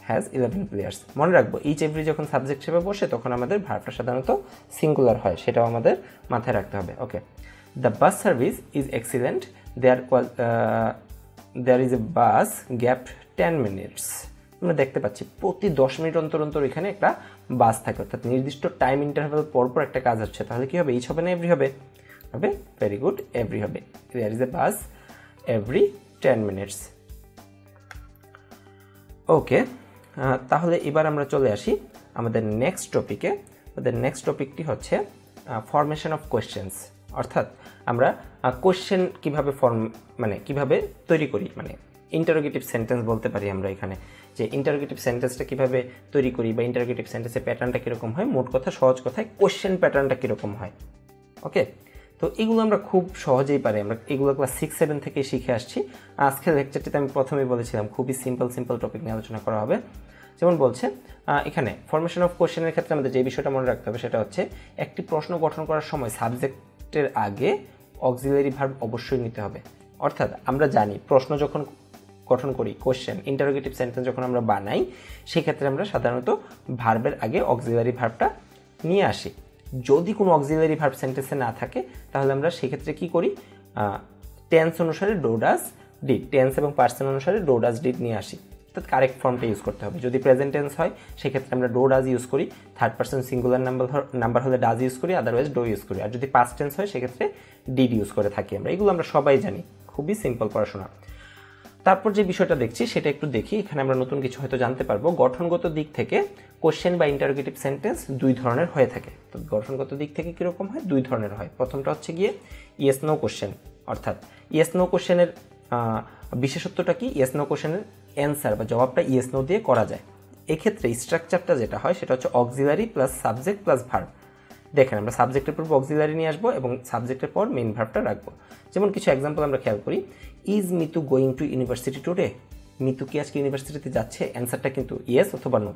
হ্যাজ 11 প্লেয়ার্স। মনে রাখবো ইচ এভরি যখন সাবজেক্ট হিসেবে বসে তখন আমাদের ভার্বটা সাধারণত সিঙ্গুলার হয়, সেটাও আমাদের মাথায় রাখতে হবে। Okay, the bus service is excellent, there is a bus gap 10 minutes. আমরা দেখতে পাচ্ছি প্রতি 10 মিনিট অন্তর অন্তর এখানে একটা বাস থাকে, অর্থাৎ নির্দিষ্ট টাইম ইন্টারভ্যাল পরপর একটা কাজ হচ্ছে। তাহলে কি হবে? ইচ হবে না এভরি হবে? হবে, ভেরি গুড, এভরি হবে। There is a bus every 10 minutes. Okay, তাহলে এবার আমরা চলে আসি আমাদের নেক্সট টপিকে। আমাদের নেক্সট টপিকটি হচ্ছে ফরমেশন অফ কোয়েশ্চেন্স, অর্থাৎ আমরা কোয়েশ্চেন কীভাবে কীভাবে তৈরি করি, মানে ইন্টারোগেটিভ সেন্টেন্স বলতে পারি আমরা এখানে, যে ইন্টারোগেটিভ সেন্টেন্সটা কীভাবে তৈরি করি বা ইন্টারোগেটিভ সেন্টেন্সের প্যাটার্নটা কীরকম হয়, মোট কথা সহজ কথায় কোয়েশ্চেন প্যাটার্নটা কীরকম হয়। ওকে, তো এগুলো আমরা খুব সহজেই পারি, আমরা এগুলো ক্লাস 6-7 থেকে শিখে আসছি। আজকের লেকচারটিতে আমি প্রথমেই বলেছিলাম খুবই সিম্পল টপিক নিয়ে আলোচনা করা হবে। যেমন বলছে এখানে ফরমেশন অফ কোয়েশ্চেনের ক্ষেত্রে আমাদের যে বিষয়টা মনে রাখতে হবে সেটা হচ্ছে একটি প্রশ্ন গঠন করার সময় সাবজেক্টের আগে অক্সিলারি ভার্ব অবশ্যই নিতে হবে। অর্থাৎ আমরা জানি প্রশ্ন যখন গঠন করি, কোয়েশ্চেন ইন্টারোগেটিভ সেন্টেন্স যখন আমরা বানাই, সেক্ষেত্রে আমরা সাধারণত ভার্বের আগে অক্সিলারি ভার্বটা নিয়ে আসি। যদি কোনো অক্সিলারি ভার্ব সেন্টেন্সে না থাকে তাহলে আমরা সেক্ষেত্রে কী করি? টেন্স অনুসারে ডো ডাজ ডিড, টেন্স এবং পার্সন অনুসারে ডো ডাজ ডিড নিয়ে আসি, অর্থাৎ কারেক্ট ফর্মটা ইউজ করতে হবে। যদি প্রেজেন্ট টেন্স হয় সেক্ষেত্রে আমরা ডো ডাজ ইউজ করি, থার্ড পার্সন সিঙ্গুলার নাম্বার হলে ডাজ ইউজ করি, আদারওয়াইজ ডো ইউজ করি। আর যদি পাস্ট টেন্স হয় সেক্ষেত্রে ডিড ইউজ করে থাকি আমরা। এগুলো আমরা সবাই জানি, খুবই সিম্পল পড়াশোনা। তারপর যে বিষয়টা দেখছি সেটা একটু দেখি, এখানে আমরা নতুন কিছু হয়তো জানতে পারবো। গঠনগত দিক থেকে কোশ্চেন বা ইন্টারোগেটিভ সেন্টেন্স দুই ধরনের হয়ে থাকে। তো গঠনগত দিক থেকে কীরকম হয়? দুই ধরনের হয়। প্রথমটা হচ্ছে গিয়ে ইয়েস নো কোশ্চেন, অর্থাৎ ইয়েস নো কোশ্চেনের বিশেষত্বটা কি? ইয়েস নো কোশ্চেনের অ্যান্সার বা জবাবটা ইয়েস নো দিয়ে করা যায়। এক্ষেত্রে স্ট্রাকচারটা যেটা হয় সেটা হচ্ছে auxiliary plus subject plus verb. দেখেন আমরা সাবজেক্টের পর অক্সিলারি নিয়ে আসবো এবং সাবজেক্টের পর মেইন ভার্বটা রাখবো। যেমন কিছু এক্সাম্পল আমরা খেয়াল করি, is Mitu going to university today? Mitu কি আজকে ইউনিভার্সিটিতে যাচ্ছে? অ্যান্সারটা কিন্তু ইয়েস অথবা নো।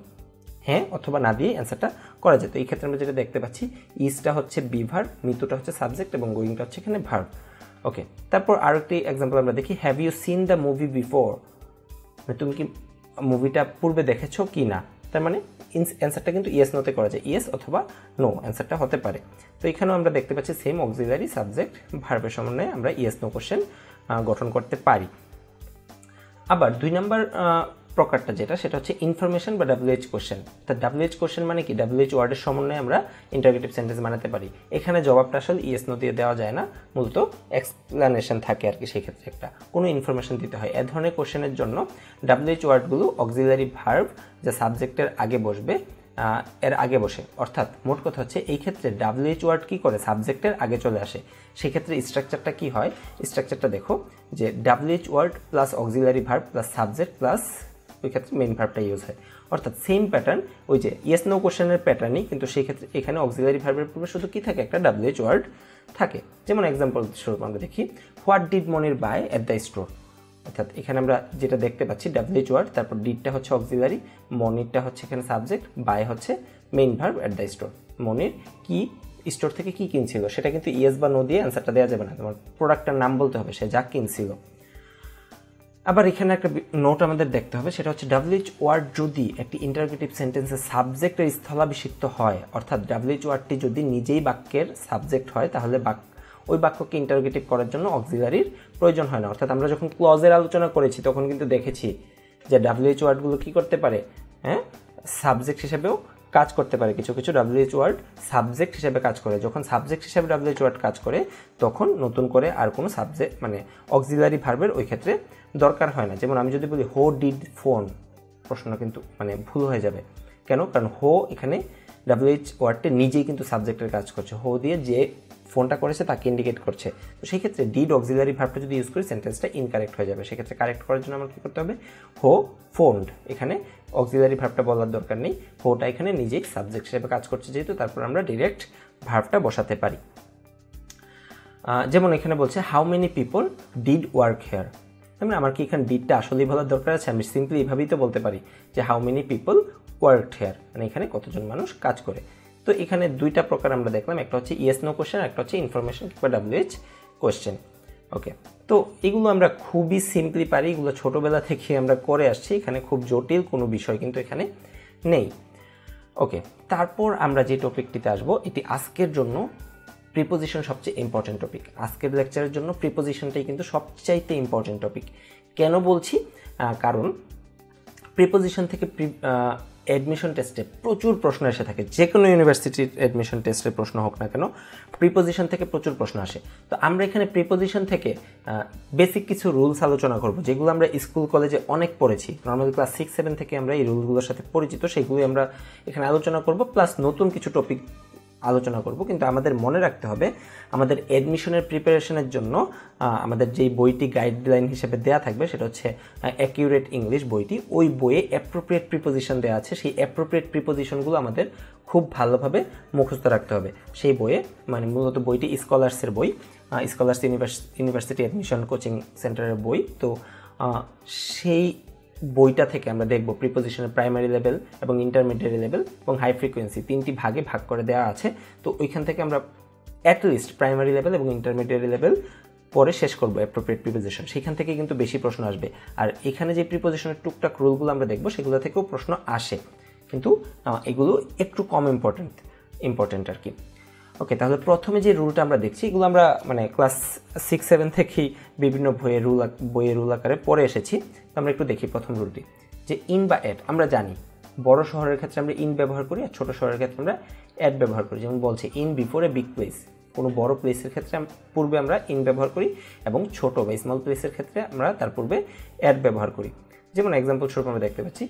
হ্যাঁ অথবা না দিয়ে অ্যান্সারটা করা যেত। এই ক্ষেত্রে আমরা যেটা দেখতে পাচ্ছি, ইজটা হচ্ছে বি ভার্ব, মিতুটা হচ্ছে সাবজেক্ট এবং গোয়িংটা হচ্ছে এখানে ভার্ব। ওকে, তারপর আরও একটি এক্সাম্পল আমরা দেখি, have you seen the movie before, তুমি কি মুভিটা পূর্বে দেখেছো কি না। তার মানে অ্যান্সারটা কিন্তু ইয়েস নোতে করা যায়, ইয়েস অথবা নো অ্যান্সারটা হতে পারে। তো এখানেও আমরা দেখতে পাচ্ছি সেম অক্সিলারি সাবজেক্ট ভার্বের সমন্বয়ে আমরা ইয়েস নো কোশ্চেন গঠন করতে পারি। আবার 2 নম্বর প্রকারটা যেটা, সেটা হচ্ছে ইনফরমেশন বা WH কোশ্চেন। তা WH কোশ্চেন মানে কি, WH ওয়ার্ডের সমন্বয়ে আমরা ইন্টারোগেটিভ সেন্টেন্স বানাতে পারি। এখানে জবাবটা আসলে ইয়েস নো দিয়ে দেওয়া যায় না, মূলত এক্সপ্লেনেশন থাকে আর কি, সেই ক্ষেত্রে একটা কোনো ইনফরমেশন দিতে হয়। এ ধরনের কোশ্চেনের জন্য WH ওয়ার্ডগুলো অক্সিলারি ভার্ব যা সাবজেক্টের আগে বসবে, এর আগে বসে, অর্থাৎ মোট কথা হচ্ছে এই ক্ষেত্রে WH ওয়ার্ড কী করে, সাবজেক্টের আগে চলে আসে। সেক্ষেত্রে স্ট্রাকচারটা কি হয়, স্ট্রাকচারটা দেখো যে WH word plus auxiliary verb plus subject plus ওই ক্ষেত্রে মেইন ভার্বটা ইউজ হয়। অর্থাৎ সেম প্যাটার্ন, ওই যে ইয়েস নো কোশ্চেনের প্যাটার্নই, কিন্তু সেই ক্ষেত্রে এখানে অক্সিলারি ভার্বের পূর্বে শুধু কি থাকে, একটা WH ওয়ার্ড থাকে। যেমন এক্সাম্পল স্বরূপ আমরা দেখি, what did Monir buy at the store. অর্থাৎ এখানে আমরা যেটা দেখতে পাচ্ছি WH ওয়ার্ড, তারপর ডিডটা হচ্ছে অক্সিলারি, মনিরটা হচ্ছে এখানে সাবজেক্ট, বাই হচ্ছে main verb at the store. Monir কি স্টোর থেকে কি কিনছিল, সেটা কিন্তু ইয়েস বা নো দিয়ে অ্যান্সারটা দেওয়া যাবে না, তোমার প্রোডাক্টটার নাম বলতে হবে, সে যা কিনছিল। আবার এখানে একটা নোট আমাদের দেখতে হবে, সেটা হচ্ছে WH ওয়ার্ড যদি একটি ইন্টারোগেটিভ সেন্টেন্সের সাবজেক্টের স্থলাভিষিক্ত হয়, অর্থাৎ WH ওয়ার্ডটি যদি নিজেই বাক্যের সাবজেক্ট হয়, তাহলে ওই বাক্যকে ইন্টারোগেটিভ করার জন্য অক্সিলারির প্রয়োজন হয় না। অর্থাৎ আমরা যখন ক্লজের আলোচনা করেছি তখন কিন্তু দেখেছি যে WH ওয়ার্ডগুলো কী করতে পারে, হ্যাঁ সাবজেক্ট হিসেবেও কাজ করতে পারে। কিছু কিছু WH ওয়ার্ড সাবজেক্ট হিসেবে কাজ করে, যখন সাবজেক্ট হিসেবে WH ওয়ার্ড কাজ করে তখন নতুন করে আর কোনো সাবজেক্ট মানে অক্সিলারি ভার্বের ওই ক্ষেত্রে দরকার হয় না। যেমন আমি যদি বলি হো ডিড ফোন, প্রশ্ন কিন্তু মানে ভুল হয়ে যাবে। কেন? কারণ হো এখানে WH ওয়ার্ডটি নিজেই কিন্তু সাবজেক্টের কাজ করছে, হো দিয়ে যে ফোনটা করেছে তাকে ইন্ডিকেট করছে। তো সেই ক্ষেত্রে ডিড অক্সিলারি ভার্বটা যদি ইউজ করি সেন্টেন্সটা ইনকারেক্ট হয়ে যাবে। সেক্ষেত্রে কারেক্ট করার জন্য আমার কী করতে হবে, হো ফোনড, এখানে অক্সিলারি ভার্বটা বলার দরকার নেই, হোটা এখানে নিজেই সাবজেক্ট হিসেবে কাজ করছে যেহেতু, তারপর আমরা ডিরেক্ট ভার্বটা বসাতে পারি। যেমন এখানে বলছে how many people did work hair, মানে আমার কি এখানে ডিডটা আসলেই বলার দরকার আছে? আমি সিম্পলি এইভাবেই তো বলতে পারি যে how many people worked here, মানে এখানে কতজন মানুষ কাজ করে। তো এখানে 2টা প্রকার আমরা দেখলাম, একটা হচ্ছে ইয়েস নো কোশ্চেন, একটা হচ্ছে ইনফরমেশন কিংবা WH কোশ্চেন। ওকে, তো এগুলো আমরা খুবই সিম্পলি পারি, এগুলো ছোটোবেলা থেকে আমরা করে আসছি, এখানে খুব জটিল কোনো বিষয় কিন্তু এখানে নেই। ওকে, তারপর আমরা যে টপিকটিতে আসবো, এটি আজকের জন্য প্রিপোজিশন সবচেয়ে ইম্পর্টেন্ট টপিক। আজকের লেকচারের জন্য প্রিপোজিশনটাই কিন্তু সবচাইতে ইম্পর্টেন্ট টপিক। কেন বলছি? কারণ প্রিপোজিশন থেকে অ্যাডমিশন টেস্টে প্রচুর প্রশ্ন এসে থাকে, যে কোনো ইউনিভার্সিটির অ্যাডমিশন টেস্টের প্রশ্ন হোক না কেন, প্রিপোজিশন থেকে প্রচুর প্রশ্ন আসে। তো আমরা এখানে প্রিপোজিশন থেকে বেসিক কিছু রুলস আলোচনা করব, যেগুলো আমরা স্কুল কলেজে অনেক পড়েছি, নর্মালি ক্লাস 6-7 থেকে আমরা এই রুলগুলোর সাথে পরিচিত, সেগুলোই আমরা এখানে আলোচনা করব, প্লাস নতুন কিছু টপিক আলোচনা করব। কিন্তু আমাদের মনে রাখতে হবে, আমাদের অ্যাডমিশনের প্রিপারেশনের জন্য আমাদের যেই বইটি গাইডলাইন হিসেবে দেওয়া থাকবে সেটা হচ্ছে অ্যাকিউরেট ইংলিশ বইটি। ওই বইয়ে অ্যাপ্রোপ্রিয়েট প্রিপোজিশন দেওয়া আছে, সেই অ্যাপ্রোপ্রিয়েট প্রিপোজিশনগুলো আমাদের খুব ভালোভাবে মুখস্থ রাখতে হবে সেই বইয়ে। মানে মূলত বইটি স্কলার্সের বই, স্কলার্স ইউনিভার্সিটি অ্যাডমিশন কোচিং সেন্টারের বই। তো সেই বইটা থেকে আমরা দেখব প্রিপোজিশনের প্রাইমারি লেভেল এবং ইন্টারমিডিয়েট লেভেল এবং হাই ফ্রিকোয়েন্সি 3টি ভাগে ভাগ করে দেওয়া আছে। তো ওইখান থেকে আমরা অ্যাটলিস্ট প্রাইমারি লেভেল এবং ইন্টারমিডিয়েট লেভেল পরে শেষ করবো অ্যাপ্রোপ্রিয়েট প্রিপোজিশন, সেখান থেকে কিন্তু বেশি প্রশ্ন আসবে। আর এখানে যে প্রিপোজিশনের টুকটাক রুলগুলো আমরা দেখব সেগুলো থেকেও প্রশ্ন আসে, কিন্তু এগুলো একটু কম ইম্পর্টেন্ট আর কি। ওকে, তাহলে প্রথমে যে রুলটা আমরা দেখছি, এগুলো আমরা মানে ক্লাস 6-7 থেকেই বিভিন্ন বইয়ের রুল আকারে পড়ে এসেছি। তো আমরা একটু দেখি প্রথম রুলটি, যে ইন বা অ্যাট। আমরা জানি বড় শহরের ক্ষেত্রে আমরা ইন ব্যবহার করি, আর ছোটো শহরের ক্ষেত্রে আমরা অ্যাট ব্যবহার করি। যেমন বলছে in before a big place, কোনো বড় প্লেসের ক্ষেত্রে পূর্বে আমরা ইন ব্যবহার করি, এবং ছোট বা স্মল প্লেসের ক্ষেত্রে আমরা তার পূর্বে অ্যাট ব্যবহার করি। যেমন এক্সাম্পল স্বরূপ আমরা দেখতে পাচ্ছি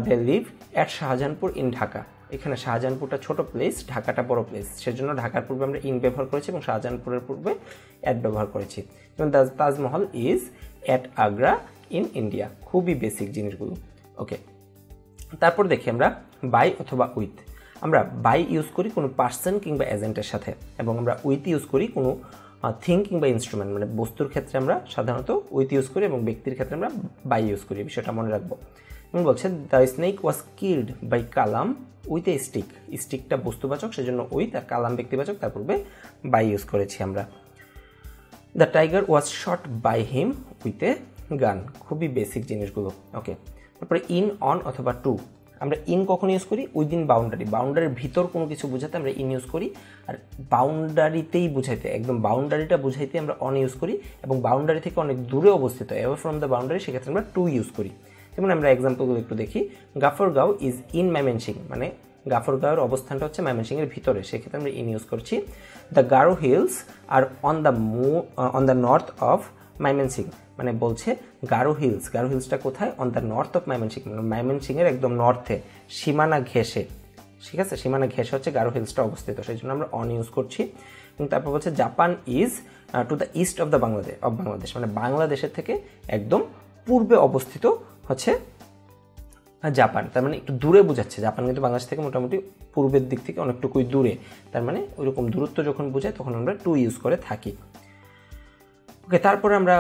they live at Shahjahanpur in Dhaka. এখানে শাহজাহানপুরটা ছোট প্লেস, ঢাকাটা বড় প্লেস, সেজন্য ঢাকার পূর্বে আমরা ইন ব্যবহার করেছি এবং শাহজাহানপুরের পূর্বে অ্যাট ব্যবহার করেছি। যেমন Taj Mahal is at Agra in India. খুবই বেসিক জিনিসগুলো। ওকে, তারপর দেখি আমরা বাই অথবা উইথ। আমরা বাই ইউজ করি কোনো পার্সন কিংবা এজেন্টের সাথে, এবং আমরা উইথ ইউজ করি কোনো থিং কিংবা ইনস্ট্রুমেন্ট, মানে বস্তুর ক্ষেত্রে আমরা সাধারণত উইথ ইউজ করি এবং ব্যক্তির ক্ষেত্রে আমরা বাই ইউজ করি। বিষয়টা মনে রাখবো। যেমন বলছে the snake was killed by Kalam with a stick, স্টিকটা বস্তুবাচক সেজন্য উইথ, আর কালাম ব্যক্তিবাচক, তার পূর্বে বাই ইউজ করেছি আমরা। The tiger was shot by him with a gun, খুবই বেসিক জিনিসগুলো। ওকে, তারপরে ইন, অন অথবা টু, আমরা ইন কখন ইউজ করি? উইদিন বাউন্ডারি, বাউন্ডারির ভিতর কোনো কিছু বোঝাতে আমরা ইন ইউজ করি, আর বাউন্ডারিতেই বুঝাইতে, একদম বাউন্ডারিটা বুঝাইতে আমরা অন ইউজ করি, এবং বাউন্ডারি থেকে অনেক দূরে অবস্থিত অ্যাওয়ে ফ্রম দ্য বাউন্ডারি সেক্ষেত্রে আমরা টু ইউজ করি। যেমন আমরা এক্সাম্পলগুলো একটু দেখি। গাফরগাঁও ইজ ইন ময়মনসিংহ, মানে গাফরগাঁওয়ের অবস্থানটা হচ্ছে ময়মনসিংহের ভিতরে, সেক্ষেত্রে আমরা ইন ইউজ করছি। The Garo Hills are on the north of Mymensingh, মানে বলছে গারো হিলস, গারো হিলসটা কোথায়? On the north of Mymensingh, মানে ময়মনসিংহের একদম নর্থে, সীমানা ঘেঁষে, ঠিক আছে, সীমানা ঘেঁষে হচ্ছে গারো হিলসটা অবস্থিত, সেই জন্য আমরা অন ইউজ করছি। এবং তারপর বলছে Japan is to the east of the Bangladesh, মানে বাংলাদেশের থেকে একদম পূর্বে অবস্থিত হচ্ছে জাপান, তার মানে একটু দূরে বোঝাচ্ছে। জাপান কিন্তু বাংলাদেশ থেকে মোটামুটি পূর্বের দিক থেকে অনেকটুকুই দূরে, তার মানে ওইরকম দূরত্ব যখন বোঝায় তখন আমরা টু ইউজ করে থাকি। ওকে, তারপরে আমরা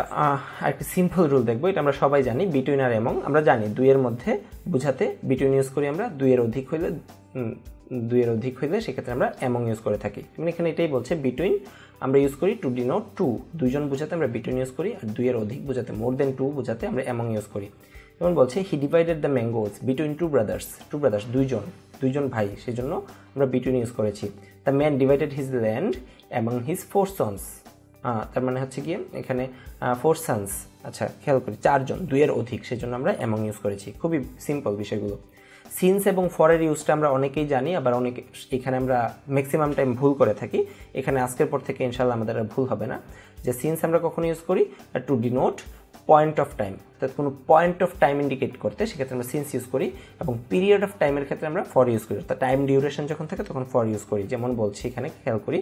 আরেকটি সিম্পল রুল দেখবো, এটা আমরা সবাই জানি, বিটুইন আর এমং। আমরা জানি দুইয়ের মধ্যে বোঝাতে বিটুইন ইউজ করি আমরা, দুইয়ের অধিক হইলে সেক্ষেত্রে আমরা এমং ইউজ করে থাকি। মানে এখানে এটাই বলছে বিটুইন আমরা ইউজ করি টু ডিনোট টু, দুইজন বোঝাতে আমরা বিটুইন ইউজ করি, আর দুইয়ের অধিক বোঝাতে মোর দেন টু বোঝাতে আমরা এমং ইউজ করি। যেমন বলছে he divided the mangoes between two brothers, দুইজন ভাই, সেই জন্য আমরা বিটুইন ইউজ করেছি। The man divided his land among his 4 sons, তার মানে হচ্ছে গিয়ে এখানে 4 sons, আচ্ছা খেয়াল করি 4 জন, দুইয়ের অধিক, সেই জন্য আমরা অ্যামং ইউজ করেছি। খুবই সিম্পল বিষয়গুলো। সিন্স এবং ফরের ইউজটা আমরা অনেকেই জানি, আবার অনেকে এখানে আমরা ম্যাক্সিমাম টাইম ভুল করে থাকি। এখানে আজকের পর থেকে ইনশাল্লাহ আমাদের আর ভুল হবে না। যে সিন্স আমরা কখন ইউজ করি? To denote point of time, অর্থাৎ কোনো পয়েন্ট অফ টাইম ইন্ডিকেট করতে, সেক্ষেত্রে আমরা সিন্স ইউজ করি, এবং পিরিয়ড অফ টাইমের ক্ষেত্রে আমরা ফর ইউজ করি, অর্থাৎ টাইম ডিউরেশন যখন থাকে তখন ফর ইউজ করি। যেমন বলছি এখানে খেয়াল করি,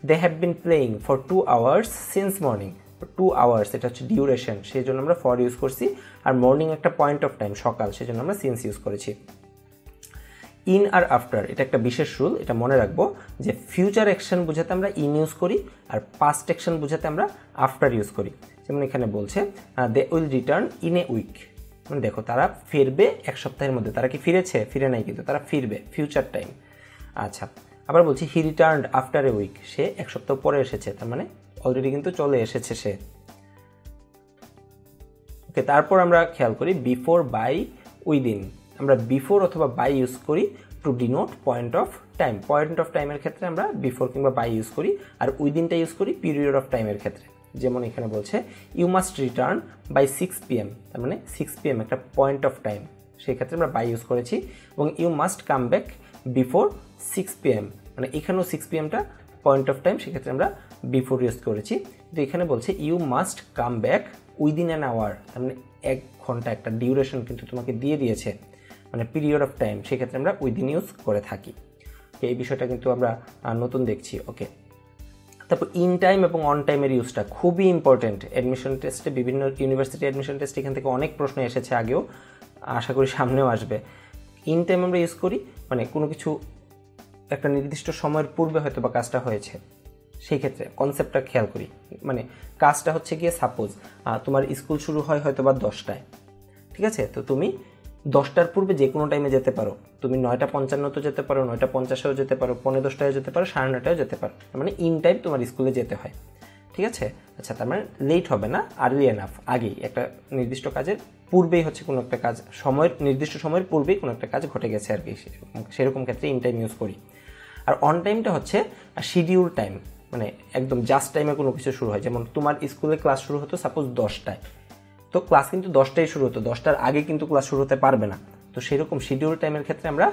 they have been playing for 2 hours since morning, 2 hours এটা হচ্ছে ডিউরেশন, সেই জন্য আমরা ফর ইউজ করছি, আর মর্নিং একটা পয়েন্ট অফ টাইম, সকাল, সেই জন্য আমরা সিন্স ইউজ করেছি। ইন আর আফটার, এটা একটা বিশেষ রুল, এটা মনে রাখবো যে ফিউচার অ্যাকশন বোঝাতে আমরা ইন ইউজ করি, আর পাস্ট অ্যাকশন বোঝাতে আমরা আফটার ইউজ করি। যেমন এখানে বলছে they will return in a week, মানে দেখো তারা ফিরবে এক সপ্তাহের মধ্যে, তারা কি ফিরেছে? ফিরে নাই, কিন্তু তারা ফিরবে, ফিউচার টাইম। আচ্ছা, আবার বলছি হি রিটার্নড আফটার এ উইক, সে এক সপ্তাহ পরে এসেছে, তার মানে অলরেডি কিন্তু চলে এসেছে সে। ওকে, তারপর আমরা খেয়াল করি বিফোর, বাই, উইদিন, আমরা বিফোর অথবা বাই ইউজ করি to denote point of time. Point of টাইমের ক্ষেত্রে আমরা বিফোর কিংবা বাই ইউজ করি, আর উইদিনটা ইউজ করি পিরিয়ড অফ টাইমের ক্ষেত্রে। যেমন এখানে বলছে you must return by 6 PM, তার মানে 6 PM একটা পয়েন্ট অফ টাইম, সেই ক্ষেত্রে আমরা বাই ইউজ করেছি। এবং you must come back before 6 PM, মানে এখানেও 6 PMটা পয়েন্ট অফ টাইম, সেক্ষেত্রে আমরা বিফোর ইউজ করেছি। কিন্তু এখানে বলছে you must come back within an hour, তার মানে 1 ঘন্টা একটা ডিউরেশন কিন্তু তোমাকে দিয়ে দিয়েছে, মানে পিরিয়ড অফ টাইম, সেক্ষেত্রে আমরা উইদিন ইউজ করে থাকি। এই বিষয়টা কিন্তু আমরা নতুন দেখছি। ওকে, তারপর ইন টাইম এবং অন টাইমের ইউজটা খুবই ইম্পর্টেন্ট। অ্যাডমিশন টেস্টে, বিভিন্ন ইউনিভার্সিটি অ্যাডমিশন টেস্টে এখান থেকে অনেক প্রশ্ন এসেছে আগেও, আশা করি সামনেও আসবে। ইন টাইম আমরা ইউজ করি মানে কোনো কিছু একটা নির্দিষ্ট সময়ের পূর্বে হয়তো বা কাজটা হয়েছে, সেই ক্ষেত্রে কনসেপ্টটা খেয়াল করি। মানে কাজটা হচ্ছে গিয়ে সাপোজ তোমার স্কুল শুরু হয় হয়তো বা 10টায়, ঠিক আছে, তো তুমি 10টার পূর্বে যে কোনো টাইমে যেতে পারো, তুমি 9:55 যেতে পারো, 9:50 যেতে পারো, 9:45 যেতে পারো, 9:30 যেতে পারো, তার মানে ইন টাইম তোমার স্কুলে যেতে হয়, ঠিক আছে। আচ্ছা, তার মানে লেট হবে না, আর্লি এনাফ, আগেই একটা নির্দিষ্ট কাজের পূর্বেই হচ্ছে কোনো একটা কাজ, নির্দিষ্ট সময়ের পূর্বেই কোনো একটা কাজ ঘটে গেছে আর কি, সেরকম ক্ষেত্রে ইন টাইম ইউজ করি। আর অন টাইমটা হচ্ছে শিডিউল টাইম, মানে একদম জাস্ট টাইমে কোনো কিছু শুরু হয়। যেমন তোমার স্কুলে ক্লাস শুরু হতো সাপোজ 10টায়, তো ক্লাস কিন্তু 10টায় শুরু হতো, 10টার আগে কিন্তু ক্লাস শুরু হতে পারবে না, তো সেরকম শিডিউল টাইমের ক্ষেত্রে আমরা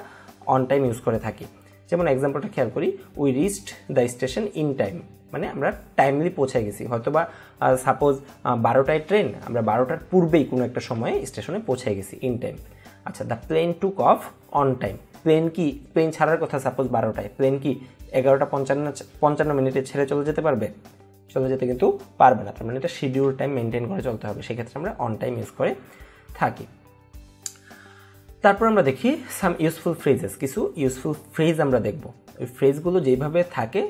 অন টাইম ইউজ করে থাকি। যেমন এক্সাম্পলটা খেয়াল করি, we reached the station in time, মানে আমরা টাইমলি পৌঁছে গেছি। হয়তো বা সাপোজ 12টায় ট্রেন, আমরা 12টার পূর্বেই কোনো একটা সময়ে স্টেশনে পৌঁছে গেছি, ইন টাইম। আচ্ছা, the plane took off on time, plane ছাড়ার কথা সাপোজ 12টায়, প্লেন কি 11:55 ছেড়ে চলে যেতে পারবে? চলে যেতে কিন্তু পারবে না, তার মানে এটা শিডিউল টাইম মেনটেন করে চলতে হবে, সেক্ষেত্রে আমরা অন টাইম ইউজ করে থাকি। তারপর আমরা দেখি সাম ইউজফুল ফ্রেজেস, কিছু ইউজফুল ফ্রেজ আমরা দেখব। ওই ফ্রেজগুলো যেভাবে থাকে,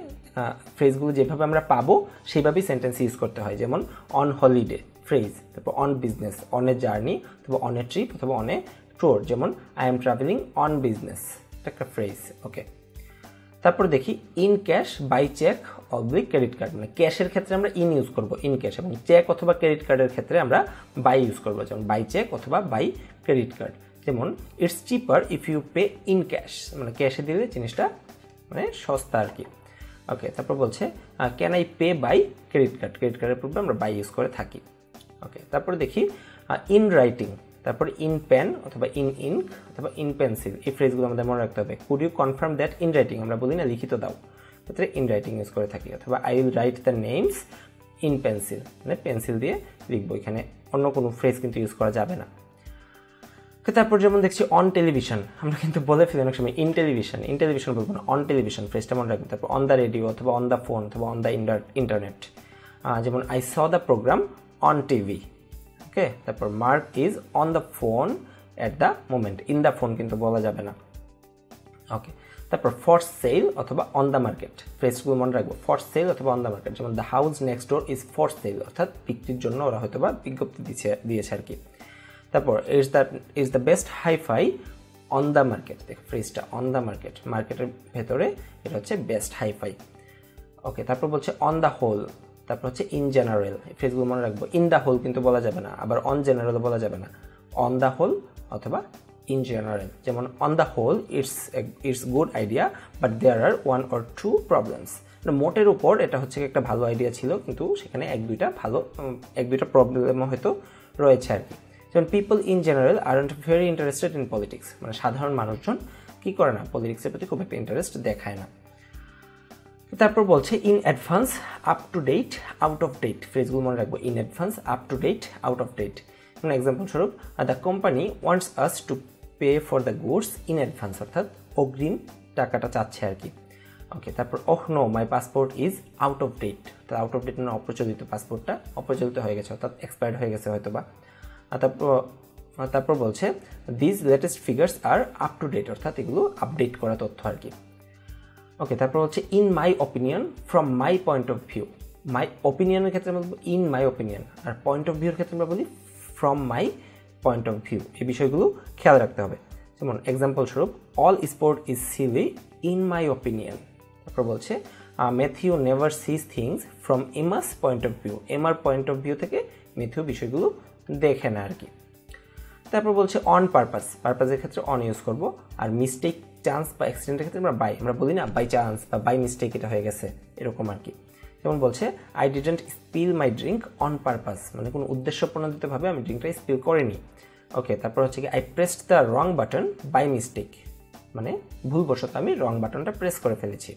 ফ্রেজগুলো যেভাবে আমরা পাবো সেইভাবেই সেন্টেন্স ইউজ করতে হয়। যেমন অন হলিডে ফ্রেজ, তারপর on business, on a journey, তারপর অন এ ট্রিপ, অথবা অন এ ট্যুর, যেমন I am travelling on business, এটা একটা ফ্রেজ। ওকে, তারপর দেখি in cash, by cheque, oblique credit card. মানে ক্যাশের ক্ষেত্রে আমরা ইন ইউজ করব, ইন ক্যাশ, এবং চেক অথবা ক্রেডিট কার্ডের ক্ষেত্রে আমরা বাই ইউজ করব, যেমন বাই চেক অথবা বাই ক্রেডিট কার্ড। যেমন it's cheaper if you pay in cash, মানে ক্যাশে দিলে জিনিসটা মানে সস্তা আর কি। ওকে, তারপর বলছে can I pay by credit card, credit কার্ডের পূর্বে আমরা বাই ইউজ করে থাকি। ওকে, তারপরে দেখি ইন রাইটিং, তারপর ইন পেন অথবা ইন ইঙ্ক অথবা ইন পেন্সিল, এই ফ্রেজগুলো আমাদের মনে রাখতে হবে। Could you confirm that in writing, আমরা বলি না লিখিত দাও, ক্ষেত্রে ইন রাইটিং ইউজ করে থাকি। অথবা I will write the names in pencil, মানে পেন্সিল দিয়ে লিখবো, এখানে অন্য কোনো ফ্রেজ কিন্তু ইউজ করা যাবে না। তারপর যেমন দেখছি অন টেলিভিশন, আমরা কিন্তু বলে ফেলি অনেক সময় ইন টেলিভিশন, ইন টেলিভিশন বলবো না, অন টেলিভিশন ফ্রেজটা মনে রাখবো। তারপর অন দ্য রেডিও অথবা অন দ্য ফোন অথবা অন দ্য ইন্টারনেট, যেমন I saw the programme on TV. Okay, তারপর Mark is on the phone at the moment, in the phone কিন্তু বলা যাবে না। ওকে, তারপর ফর সেল অথবা অন দ্য মার্কেট, ফ্রেজগুলো মনে রাখবো, ফর সেল অথবা অন দ্য মার্কেট। যেমন the house next door is for sale, অর্থাৎ বিক্রির জন্য ওরা হয়তো বা বিজ্ঞপ্তি দিয়েছে আর কি। তারপর is the best hi fi on the market, দেখো ফ্রেজটা অন দ্য মার্কেট, মার্কেটের ভেতরে এটা হচ্ছে বেস্ট হাইফাই। ওকে, তারপর বলছে অন দ্য হোল, তারপর হচ্ছে ইন জেনারেল, এই ফ্রেজগুলো মনে রাখবো। ইন দ্য হোল কিন্তু বলা যাবে না, আবার অন জেনারেল বলা যাবে না, অন দ্য হোল অথবা ইন জেনারেল। যেমন on the whole it's good idea but there are 1 or 2 problems, মোটের উপর এটা হচ্ছে একটা ভালো আইডিয়া ছিল, কিন্তু সেখানে এক দুইটা প্রবলেম হয়তো রয়েছে আর কি। যেমন people in general aren't very interested in politics, মানে সাধারণ মানুষজন কি করে না, পলিটিক্সের প্রতি খুব একটা ইন্টারেস্ট দেখায় না। তারপর বলছে in advance, up to date, out of date, ফ্রেজগুলো মনে রাখবো। In advance, up to date, out of date. মানে এক্সাম্পল স্বরূপ the company wants us to pay for the goods in advance, অর্থাৎ অগ্রিম টাকাটা চাচ্ছে আর কি। ওকে, তারপর oh no my passport is out of date, তো আউট অফ ডেট মানে অপ্রচলিত, পাসপোর্টটা অপ্রচলিত হয়ে গেছে, অর্থাৎ এক্সপায়ার্ড হয়ে গেছে হয়তো বা। তারপর বলছে this latest figures are up to date, অর্থাৎ এগুলো আপডেট করা তথ্য আর কি। ওকে, তারপর হচ্ছে in my opinion, from my point of view. My অপিনিয়নের ক্ষেত্রে আমরা বলবো ইন মাই অপিনিয়ন, আর পয়েন্ট অফ ভিউর ক্ষেত্রে আমরা বলি from my point of view. এই বিষয়গুলো খেয়াল রাখতে হবে। যেমন এক্সাম্পল স্বরূপ all sport is silly in my opinion. তারপর বলছে Matthew never sees things from Emma's point of view, এমার পয়েন্ট অফ ভিউ থেকে ম্যাথিউ বিষয়গুলো দেখে না আর কি। তারপর বলছে অন পারপাস, পারপাসের ক্ষেত্রে অন ইউজ করব, আর মিস্টেক, চান্স বা অ্যাক্সিডেন্টের ক্ষেত্রে আমরা বলি না বাই চান্স বা বাই মিস্টেক এটা হয়ে গেছে, এরকম আর কি। যেমন বলছে I didn't spill my drink on purpose, মানে কোনো উদ্দেশ্যপ্রণোদিতভাবে আমি ড্রিঙ্কটা স্পিল করিনি। ওকে, তারপর হচ্ছে কি I pressed the wrong button by mistake, মানে ভুলবশত আমি রং বাটনটা প্রেস করে ফেলেছি।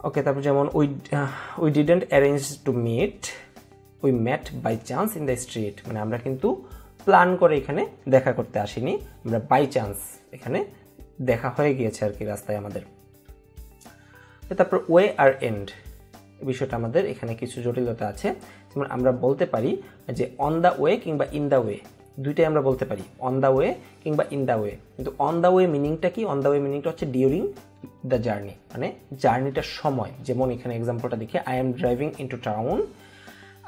ওকে, তারপর যেমন we didn't arrange to meet, we met by chance in the street, মানে আমরা কিন্তু প্ল্যান করে এখানে দেখা করতে আসিনি, আমরা বাই চান্স এখানে দেখা হয়ে গিয়েছে আর কি রাস্তায় আমাদের। তারপর ওয়ে আর এন্ড, এই বিষয়টা আমাদের এখানে কিছু জটিলতা আছে। যেমন আমরা বলতে পারি যে অন দ্য ওয়ে কিংবা ইন দ্য ওয়ে, দুইটাই আমরা বলতে পারি, অন দ্য ওয়ে কিংবা ইন দ্য ওয়ে। কিন্তু অন দ্য ওয়ে মিনিংটা কি? অন দ্য ওয়ে মিনিংটা হচ্ছে ডিউরিং দ্য জার্নি, মানে জার্নিটার সময়। যেমন এখানে এক্সাম্পলটা দেখি, I am driving into town,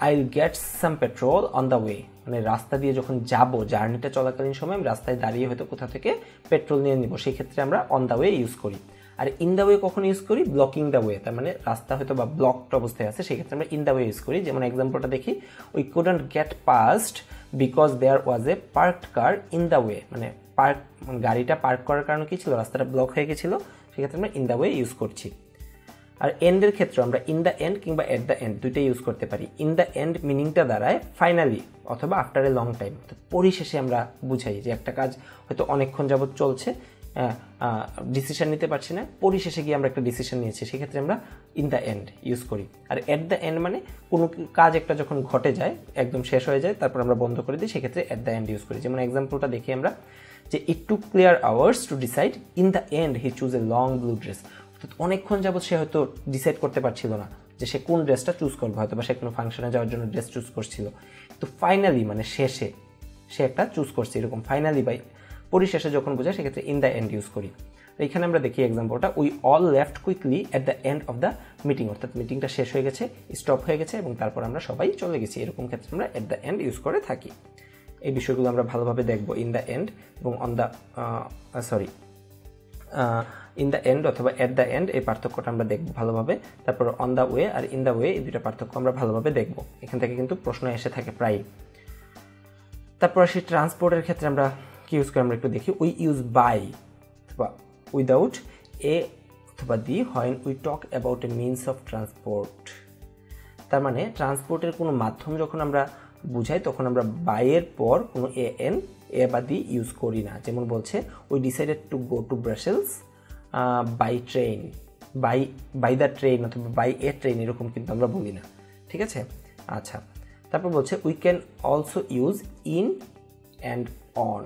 I will get some petrol on the way, মানে রাস্তা দিয়ে যখন যাব, জার্নিটা চলাকালীন সময় আমি রাস্তায় দাঁড়িয়ে হয়তো কোথা থেকে পেট্রোল নিয়ে নিব, সেই ক্ষেত্রে আমরা অন দ্য ওয়ে ইউজ করি। আর ইন দ্য ওয়ে কখন ইউজ করি? ব্লকিং দ্য ওয়ে, তার মানে রাস্তা হয়তো বা ব্লকড অবস্থায় আছে, সেই ক্ষেত্রে আমরা ইন দ্য ওয়ে ইউজ করি। যেমন এক্সাম্পলটা দেখি, we couldn't get past because there was a parked car in the way, মানে গাড়িটা পার্ক করার কারণে কি ছিল, রাস্তাটা ব্লক হয়ে গেছিল, সেক্ষেত্রে আমরা ইন দ্য ওয়ে ইউজ করছি। আর এন্ডের ক্ষেত্রে আমরা ইন দ্য এন্ড কিংবা এট দ্য এন্ড দুইটাই ইউজ করতে পারি। ইন দ্য এন্ড মিনিংটা দাঁড়ায় ফাইনালি অথবা আফটার এ লং টাইম, পরিশেষে আমরা বুঝাই যে একটা কাজ হয়তো অনেকক্ষণ যাবত চলছে, ডিসিশন নিতে পারছি না, পরিশেষে গিয়ে আমরা একটা ডিসিশন নিয়েছি, সেক্ষেত্রে আমরা ইন দ্য এন্ড ইউজ করি। আর এট দ্য এন্ড মানে কোনো কাজ একটা যখন ঘটে যায়, একদম শেষ হয়ে যায়, তারপর আমরা বন্ধ করে দিই, সেক্ষেত্রে এট দ্য এন্ড ইউজ করি। যেমন এক্সাম্পলটা দেখি আমরা, যে it took clear hours to decide, in the end he choose a long blue dress. অনেকক্ষণ যাবত সে হয়তো ডিসাইড করতে পারছিল না যে সে কোন ড্রেসটা চুজ করবে, হয়তো বা সে কোনো ফাংশনে যাওয়ার জন্য ড্রেস চুজ করছিল, তো ফাইনালি মানে শেষে সে একটা চুজ করছে, এরকম ফাইনালি বাই পরিশেষে যখন বোঝায়, সেক্ষেত্রে ইন দ্য এন্ড ইউজ করি। তো এখানে আমরা দেখি এক্সাম্পলটা, we all left quickly at the end of the meeting, অর্থাৎ মিটিংটা শেষ হয়ে গেছে, স্টপ হয়ে গেছে এবং তারপর আমরা সবাই চলে গেছি, এরকম ক্ষেত্রে আমরা এট দ্য এন্ড ইউজ করে থাকি। এই বিষয়গুলো আমরা ভালোভাবে দেখব ইন দ্য এন্ড এবং ইন দ্য এন্ড অথবা এট দ্য এন্ড এই পার্থক্যটা আমরা দেখব ভালোভাবে। তারপর অন দ্য ওয়ে আর ইন দ্য ওয়ে এই দুটো পার্থক্য আমরা ভালোভাবে দেখব। এখান থেকে কিন্তু প্রশ্ন এসে থাকে প্রায়। তারপর আসি ট্রান্সপোর্টের ক্ষেত্রে আমরা কি ইউজ করি আমরা একটু দেখি। উই ইউজ বাই অথবা উইদাউট এ অথবা the when we talk about a means of transport. তার মানে ট্রান্সপোর্টের কোনো মাধ্যম যখন আমরা বুঝাই তখন আমরা বাইয়ের পর কোনো এ বা দি ইউজ করি না। যেমন বলছে we decided to go to Brussels by train, by the train অথবা বাই এ ট্রেন এরকম কিন্তু আমরা বলি না, ঠিক আছে। আচ্ছা, তারপর বলছে we can also use in and on.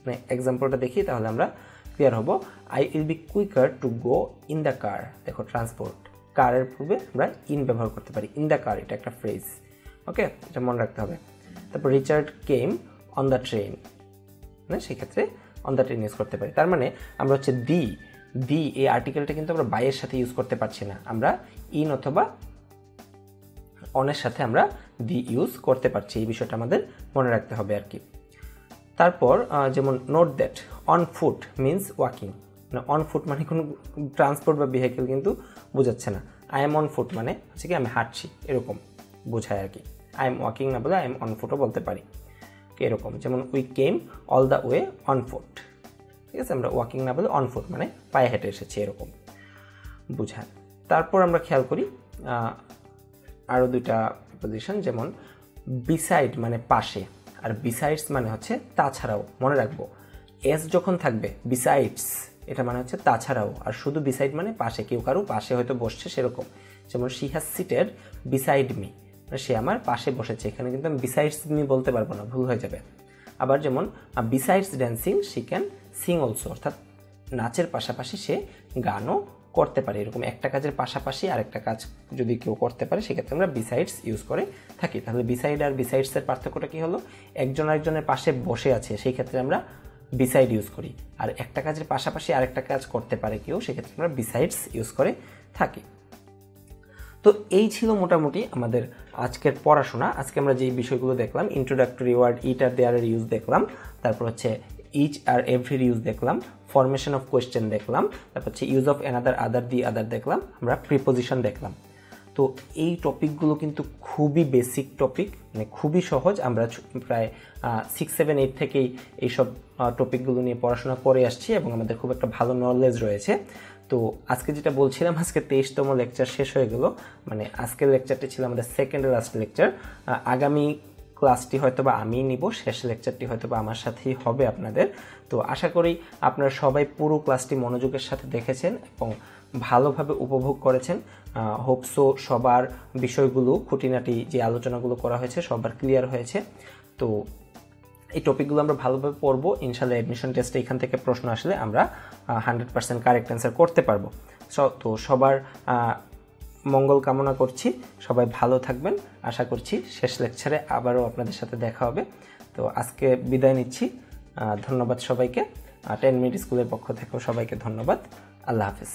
মানে এক্সাম্পলটা দেখি তাহলে আমরা ক্লিয়ার হব। I will be quicker to go in the car. দেখো ট্রান্সপোর্ট, কারের পূর্বে আমরা ইন ব্যবহার করতে পারি, ইন দ্য কার, এটা একটা ফ্রেজ, ওকে, এটা মনে রাখতে হবে। তারপর Richard came on the train, মানে সেক্ষেত্রে অন দ্য ট্রেন ইউজ করতে পারি। তার মানে আমরা হচ্ছে দি এই আর্টিকেলটা কিন্তু আমরা বাইয়ের সাথে ইউজ করতে পারছি না, আমরা ইন অথবা অনের সাথে আমরা দি ইউজ করতে পারছি। এই বিষয়টা আমাদের মনে রাখতে হবে আর কি। তারপর যেমন note that on foot means walking, মানে অন ফুট মানে কোনো ট্রান্সপোর্ট বা ভেহিকেল কিন্তু বোঝাচ্ছে না। আই এম অন ফুট মানে হচ্ছে কি আমি হাঁটছি, এরকম বোঝায় আর কি। আই এম ওয়াকিং না বলে আই এম অন ফুটও বলতে পারি, এরকম। যেমন we came all the way on foot, ঠিক আছে, আমরা ওয়াকিং না বলে অন ফুট মানে পায়ে হেঁটে এসেছি, এরকম বোঝায়। তারপর আমরা খেয়াল করি আরও দুইটা প্রিপোজিশন, যেমন বিসাইড মানে পাশে, আর বিসাইডস মানে হচ্ছে তাছাড়াও। মনে রাখবো এস যখন থাকবে বিসাইডস এটা মানে হচ্ছে তাছাড়াও, আর শুধু বিসাইড মানে পাশে, কেউ কারো পাশে হয়তো বসছে সেরকম। যেমন she has seated beside me, মানে সে আমার পাশে বসেছে। এখানে কিন্তু আমি বিসাইডস মি বলতে পারবো না, ভুল হয়ে যাবে। আবার যেমন besides dancing she can sing also, অর্থাৎ নাচের পাশাপাশি সে গানও করতে পারে। এরকম একটা কাজের পাশাপাশি আরেকটা কাজ যদি কেউ করতে পারে সেক্ষেত্রে আমরা বিসাইডস ইউজ করে থাকি। তাহলে বিসাইড আর বিসাইডসের পার্থক্যটা কি হলো? একজন আরেকজনের পাশে বসে আছে সেই ক্ষেত্রে আমরা বিসাইড ইউজ করি, আর একটা কাজের পাশাপাশি আরেকটা কাজ করতে পারে কেউ, সেক্ষেত্রে আমরা বিসাইডস ইউজ করে থাকি। তো এই ছিল মোটামুটি আমাদের আজকের পড়াশোনা। আজকে আমরা যেই বিষয়গুলো দেখলাম, ইন্ট্রোডাক্টরি ওয়ার্ড ইট আর দেয়ারের ইউজ দেখলাম, তারপর হচ্ছে ইচ আর এভরির ইউজ দেখলাম, ফরমেশন অফ কোয়েশ্চেন দেখলাম, তারপর হচ্ছে use of another, other, the আদার দেখলাম, আমরা প্রিপোজিশন দেখলাম। তো এই টপিকগুলো কিন্তু খুবই বেসিক টপিক, মানে খুবই সহজ। আমরা প্রায় 6, 7, 8 থেকেই এইসব টপিকগুলো নিয়ে পড়াশোনা করে আসছি এবং আমাদের খুব একটা ভালো নলেজ রয়েছে। তো আজকে যেটা বলছিলাম, আজকে 23তম লেকচার শেষ হয়ে গেল, মানে আজকের লেকচারটি ছিল আমাদের সেকেন্ড লাস্ট লেকচার। আগামী ক্লাসটি হয়তো বা আমি নিব, শেষ লেকচারটি হয়তো বা আমার সাথেই হবে আপনাদের। তো আশা করি আপনারা সবাই পুরো ক্লাসটি মনোযোগের সাথে দেখেছেন এবং ভালোভাবে উপভোগ করেছেন। হোপসো সবার বিষয়গুলো, খুঁটিনাটি যে আলোচনাগুলো করা হয়েছে সবার ক্লিয়ার হয়েছে। তো এই টপিকগুলো আমরা ভালোভাবে পড়বো, ইনশাল্লাহ অ্যাডমিশন টেস্টে এখান থেকে প্রশ্ন আসলে আমরা 100% কারেক্ট অ্যান্সার করতে পারবো। তো সবার মঙ্গল কামনা করছি, সবাই ভালো থাকবেন। আশা করছি শেষ লেকচারে আবারও আপনাদের সাথে দেখা হবে। তো আজকে বিদায় নিচ্ছি, ধন্যবাদ সবাইকে। 10 মিনিট স্কুলের পক্ষ থেকেও সবাইকে ধন্যবাদ। আল্লাহ হাফেজ।